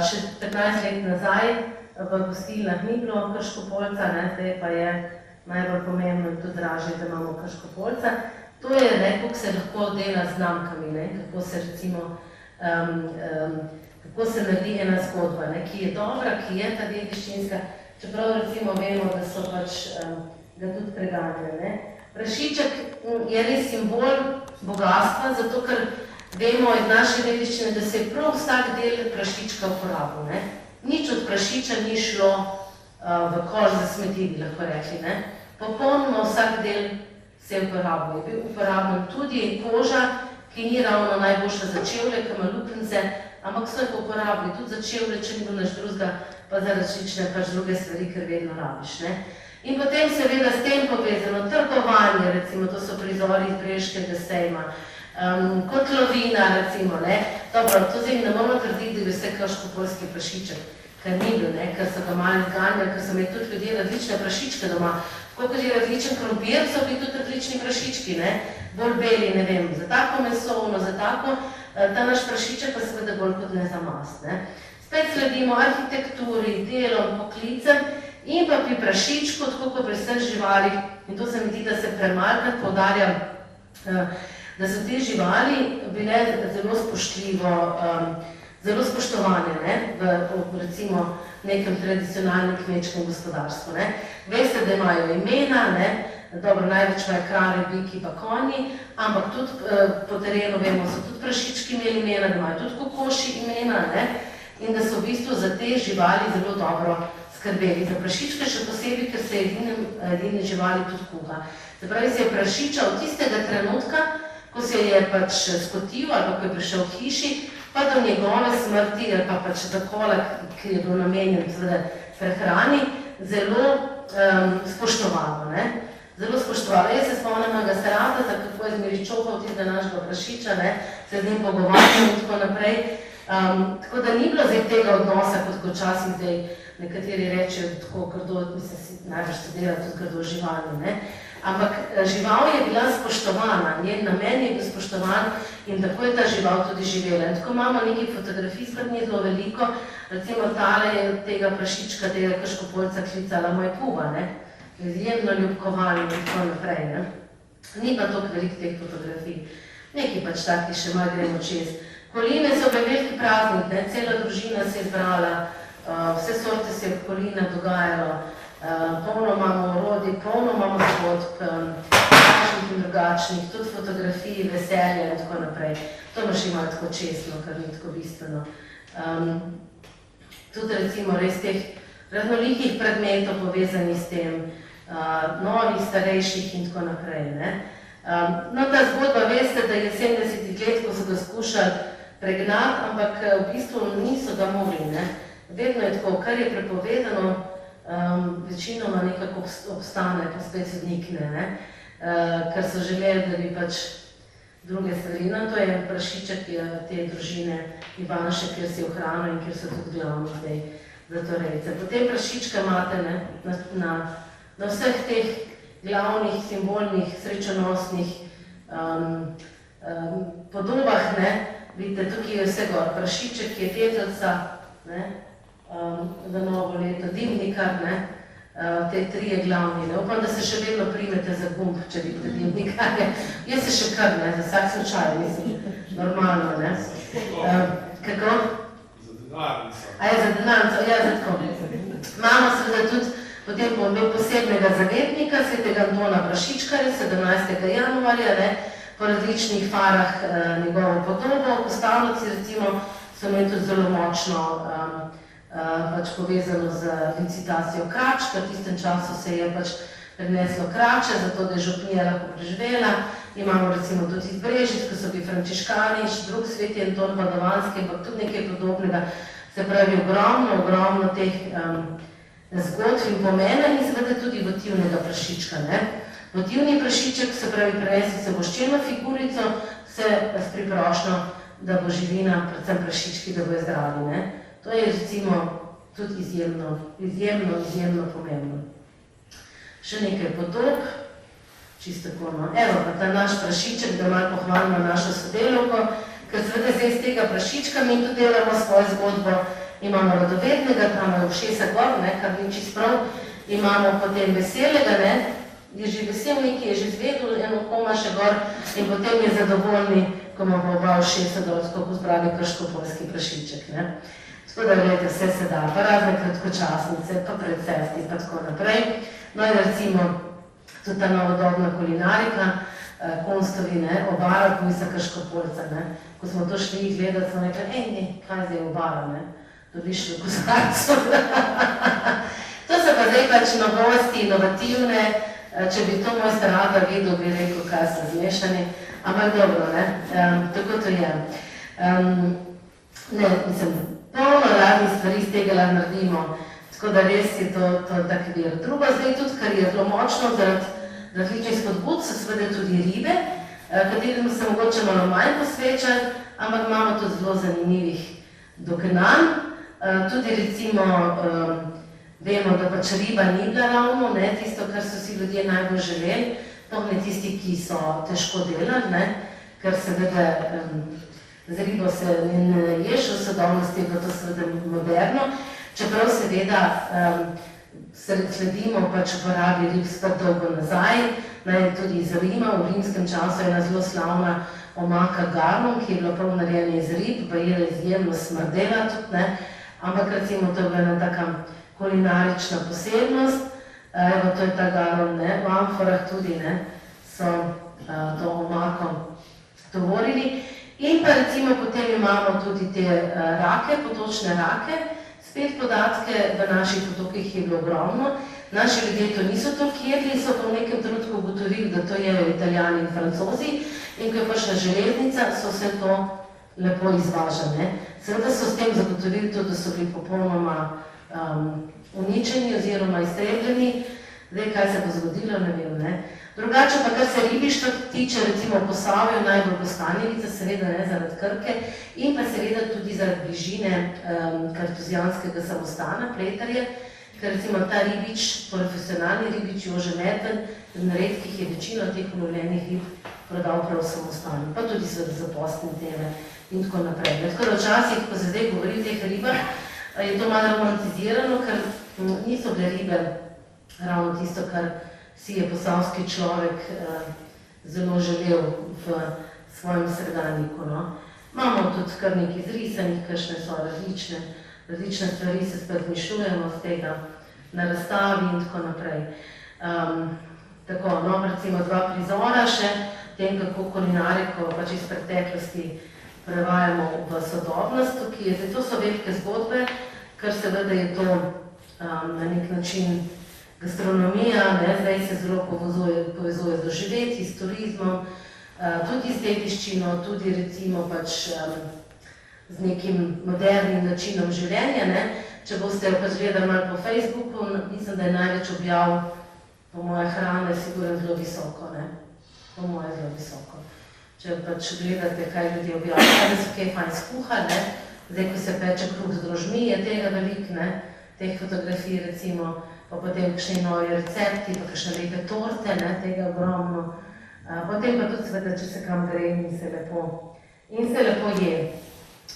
[SPEAKER 2] še 15 let nazaj v gostilnah ni bilo Krškopolca, ne, zdaj pa je najbolj pomembno in tudi dražje, da imamo Krškopolca. To je, ne, kako se lahko dela z znamkami, ne, kako se recimo kako se naredi ena zgodba, ne, ki je dobra, ki je ta dediščinska, čeprav recimo vemo, da so pač ga tudi preganjali, ne. Prašiček je res simbol bogatstva, zato ker vemo iz naše dediščine, da se je prav vsak del prašička uporabil, ne. Nič od prašiča ni šlo v koš za smeti, bi lahko rekli, ne. Popolnoma vsak del se je uporabil. Je bil uporabljen tudi koža, ki ni ravno najboljša za čevlje, ki ima luknjice, ampak so jih uporabili tudi za čevlje, če ni bilo nič drugega, pa za različne pač druge stvari, ker vedno rabiš, ne. In potem seveda s tem povezano trgovanje, recimo, to so prizori iz Brežkega sejma, kotlovina, recimo, ne. Dobro, to zdaj ne moramo trditi, da je vse krško-poljski prašiček, ker ni bil, ne, ker so ga malo izganjali, ker so imeli tudi ljudje različne prašičke doma. Tako kot je različen krompir, so bili tudi različni prašički, ne, bolj beli, ne vem, za tako mesovno, za tako, ta naš prašiček pa seveda bolj kot ne za mast, ne. Spet sledimo arhitekturi, delom, poklicem in pa pri prašičku, tako kot pri vseh živalih, in to se mi zdi, da se premalkrat poudarja, da so te živali bile zelo spoštljivo, zelo spoštovane, ne, v recimo nekem tradicionalnem kmečkem gospodarstvu, ne. Veste, da imajo imena, ne, dobro, največ imajo krave, biki pa konji, ampak tudi po terenu vemo, so tudi prašički imeli imena, da imajo tudi kokoši imena, ne, in da so v bistvu za te živali zelo dobro skrbeli. Za prašičke še posebej, ker se edine živali tudi kuha. Se pravi, se je prašiča od tistega trenutka, ko se je pač skotil ali ko je prišel v hiši, pa do njegove smrti ali pa pač zakola, ki je bil namenjen prehrani, zelo spoštovano, ne. Zelo spoštovalo. Jaz se spomnim ga Serata, kako je zmeričoval tistega našega prašiča, ne, se z njim pogovarjal in tako naprej. Tako da ni bilo zdaj tega odnosa, kot včasih zdaj nekateri rečejo, tako grdo, mislim, najbrž se dela tudi grdo živali, ne. Ampak žival je bila spoštovana, njen namen je bil spoštovan in tako je ta žival tudi živela. In tako imamo nekaj fotografij, spet ni zelo veliko, recimo tale je od tega prašička, tega krškopoljca klicala moj Kuba, ne. Izjemno ljubkovali in tako naprej, ne. Ni pa toliko veliko teh fotografij. Nekaj pač takih še malo gremo čez. Koline so bile veliki praznik, ne, cela družina se je zbrala, vse sorte se je v kolinah dogajalo, polno imamo orodij, polno imamo zgodb, takšnih in drugačnih, tudi fotografij, veselja in tako naprej. To ima še malo tako čestno, kar ni tako bistveno. Tudi recimo res teh raznolikih predmetov povezanih s tem, novih, starejših in tako naprej, ne. No, ta zgodba, veste, da je 70 let, ko so ga skušali pregnati, ampak v bistvu niso ga mogli, ne. Vedno je tako, kar je prepovedano, večinoma nekako obstane, pa spet odnikne, ne. Ker so želeli, da bi pač druge stvari. No, to je prašiček te družine Ivanšek, kjer se je ohranil in kjer so tudi glavni zdaj zatorejce. Potem prašička imate, ne, na vseh teh glavnih, simbolnih, srečonosnih podobah, ne, vidite, tukaj je vse gor, prašiček je detelca, ne, za novo leto, dimnikar, ne, te trije glavni, ne, upam, da se še vedno primete za gumb, če vidite dimnikarje. Jaz se še kar, ne, za vsak slučaj, mislim, normalno, ne. Kako?
[SPEAKER 5] Za denarnico.
[SPEAKER 2] A je za denarnico, ja, za tako. Imamo seveda tudi potem bo imel posebnega zavetnika, svetega Antona Prašičkarja, 17. januarja, ne, po različnih farah njegovo podobo. Postavljci, recimo, so imeli tudi zelo močno pač povezano z licitacijo krač, ker v tistem času se je pač preneslo krače, zato da je župnija lahko preživela. Imamo recimo tudi iz Brežic, ko so bili frančiškani, drug sveti Anton Padovanski, ampak tudi nekaj podobnega. Se pravi, ogromno teh zgodb in pomena in seveda tudi votivnega prašička, ne. Votivni prašiček, se pravi, prenesi se voščeno figurico, se s priprošnjo, da bo živina, predvsem prašički, da bo zdravi, ne. To je recimo tudi izjemno pomembno. Še nekaj podob, čisto tako, no. Evo pa ta naš prašiček, da malo pohvalimo našo sodelovko, ker seveda zdaj iz tega prašička mi tudi delamo svojo zgodbo. Imamo radovednega, tam je ušesa gor, ne, kar ni čist prav. Imamo potem veselega, ne, je že veselnik, je že zvedel, eno koma še gor in potem je zadovoljni, ko ima pa oba ušesa dol, skoliko zbrali krško-poljski prašiček, ne. Tako da, gledajte, vse se da, pa razne kratkočasnice, pa predcesti, pa tako naprej. No in recimo tudi ta novodobna kulinarika, Konstovi, ne, obara pojsa krško-poljca, ne. Ko smo to šli gledati, smo rekli, ne, kaj zdaj obara, ne. Dobiš v kozarcu. To so pa zdaj pač novosti, inovativne, če bi to moj starada videl, bi rekel, kaj so zmešani, ampak dobro, ne, tako to je. Ne, mislim, polno raznih stvari iz tega lahko naredimo, tako da res je to tak vir. Drugo, zdaj tudi, kar je zelo močno zaradi različnih spodbud, so seveda tudi ribe, katerim se mogoče malo manj posvečati, ampak imamo tudi zelo zanimivih dognanj. Tudi recimo vemo, da pač riba ni bila ravno, ne, tisto, kar so si ljudje najbolj želeli, to ne tisti, ki so težko delali, ne, ker seveda z ribo se ne ješ v sodobnosti, pa to seveda moderno, čeprav seveda sledimo pač uporabi rib spet dolgo nazaj, tudi iz Rima, v rimskem času je ena zelo slavna omaka garnum, ki je bila prav narejena iz rib, pa je izjemno smrdela tudi, ne, ampak recimo to je bila ena taka kulinarična posebnost, evo to je ta garnum, ne, v amforah tudi, ne, so to omako tovorili. In pa recimo potem imamo tudi te rake, potočne rake, spet podatke v naših potokih je bilo ogromno. Naši ljudje to niso toliko jedli, so pa v nekem trenutku ugotovili, da to jejo Italijani in Francozi in ko je prišla železnica, so se to lepo izvažali. Seveda so s tem zagotovili to, da so bili popolnoma uničeni oziroma iztrebljeni. Zdaj, kaj se bo zgodilo, ne vem, ne. Drugače pa, kar se ribištva tiče, recimo v Posavju, najbolj Kostanjevica, seveda ne, zaradi Krke in pa seveda tudi zaradi bližine kartuzijanskega samostana, Pleterje, ker recimo ta ribič, profesionalni ribič Jože Medved, eden redkih je večino teh ulovljenih rib prodal prav v samostanu, pa tudi seveda zaposlene dele in tako naprej. Tako da včasih, ko se zdaj govori o teh ribah, je to malo romantizirano, ker niso bile ribe ravno tisto, kar si je posavski človek zelo želel v svojem sredaniku. Imamo tudi kar nekaj izrisanih, kakšne so različne stvari se spet mišljujemo z tega na razstavi in tako naprej. Tako, no, recimo dva prizora še, tem, kako kulinariko pač iz preteklosti prevajamo v sodobnost, to so velike zgodbe, ker seveda je to na nek način gastronomija, zdaj se zelo povezuje z doživetji, s turizmom, tudi z dediščino, tudi recimo pač z nekim modernim načinom življenja. Če boste pač gledali malo po Facebooku, mislim, da je največ objav po moje hrane sigurno zelo visoko, po moje zelo visoko. Če pač gledate, kaj ljudje objavljajo, da so kaj fajn skuhali, zdaj, ko se peče kruh z drožmi, je tega veliko, teh fotografij recimo, pa potem kakšni novi recepti, pa kakšne lepe torte, tega ogromno. Potem pa tudi seveda, če se kam gre in se lepo je.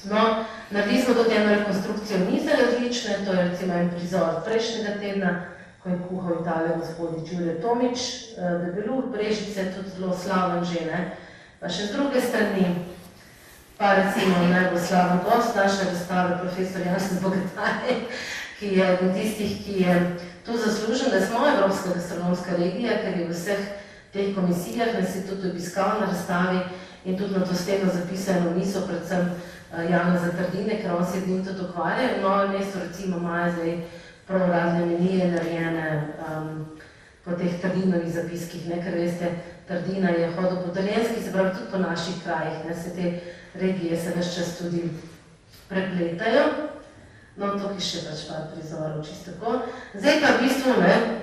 [SPEAKER 2] No, naredili smo tudi eno rekonstrukcijo mize različne, to je recimo en prizor prejšnjega tedna, ko je kuhal Italija gospodič Jure Tomič, Debeluh, Brežice, tudi zelo slaven že, pa še z druge strani, pa recimo najbolj slaven gost naše razstave, profesor Jansen Bogataj, ki je eden tistih, ki je tu zaslužen, da smo Evropska gastronomska regija, ker je v vseh teh komisijah, nas je tudi obiskal na razstavi in tudi na to steno zapisano niso predvsem Janeza Trdine, ker on se z njim tudi ukvarja. V Novem mestu recimo imajo zdaj prav razne menije narejene po teh Trdinovih zapiskih, ker veste, Trdina je hodil po Dolenjski, se pravi tudi po naših krajih, se te regije se ves čas tudi prepletajo. No, tukaj še pač par prizorov, čisto tako. Zdaj pa v bistvu,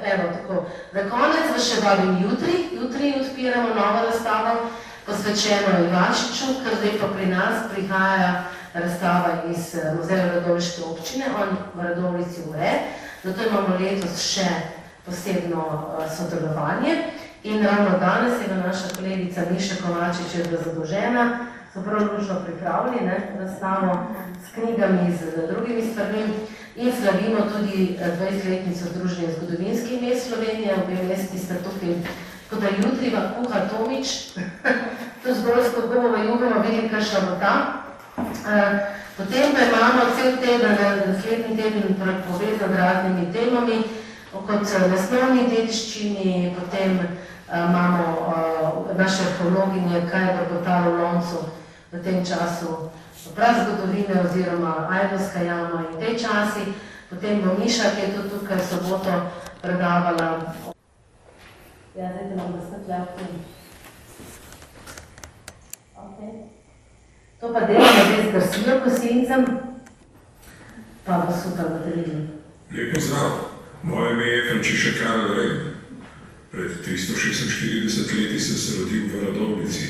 [SPEAKER 2] evo tako, za konec vas še vabim jutri odpiramo novo razstavo, posvečeno Ivačiču, ker zdaj pa pri nas prihaja razstava iz Muzeja Radovljiške občine, on v Radovljici ured, zato imamo letos še posebno sodelovanje in ravno danes je naša kolegica Miša Kovačič je bila zadolžena, so prav lučno pripravili razstavo s knjigami, z drugimi stvarmi in slavimo tudi 20-letnico Združenja zgodovinskih mest Slovenije, obe mesti sta tukaj, tako da jutri vam kuha Tomič, to zgorsko govo v jugoma, vidim, kakšna bo ta. Potem pa imamo cel teden, naslednji teden povezan raznimi temami, kot nesnovni dediščini, potem imamo naše arheologinje, kaj je brbotalo v loncu v tem času, prazgodovine oziroma Ajdovska jama in tej časi, potem bo Miša, ki je tudi tukaj v soboto predavala. Ja, zdaj te vam nastat levki. To pa delamo zdaj z Garsijo Kosencem, pa bo super baterija.
[SPEAKER 4] Lep pozdrav, moje ime je Frančišek Karel Rejn. Pred 346 leti sem se rodil v Radovljici.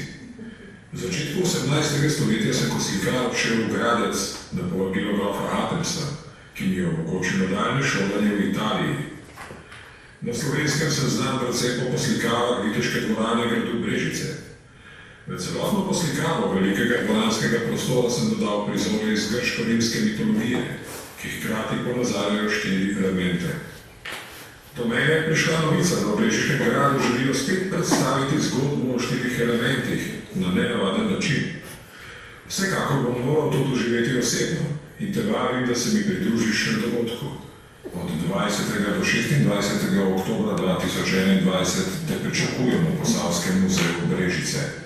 [SPEAKER 4] V začetku 18. stoletja sem kot slikar odšel v Gradec na povabilo grofa Atemsa, ki mi je omogočil nadaljnje šolanje v Italiji. Na Slovenskem sem znan predvsem po poslikavah Viteške dvorane gradu Brežice. V celotno poslikavo velikega dvoranskega prostora sem dodal prizore iz grško-rimske mitologije, ki hkrati ponazarjajo 4 elemente. Do mene je prišla novica, da v Brežiškem gradu želijo spet predstaviti zgodbo o 4 elementih na nenavaden način. Vsekakor bom moral to doživeti osebno in te vabim, da se mi pridružiš na dogodku. Od 20. do 26. oktobra 2021 te pričakujemo v Posavskem muzeju Brežice.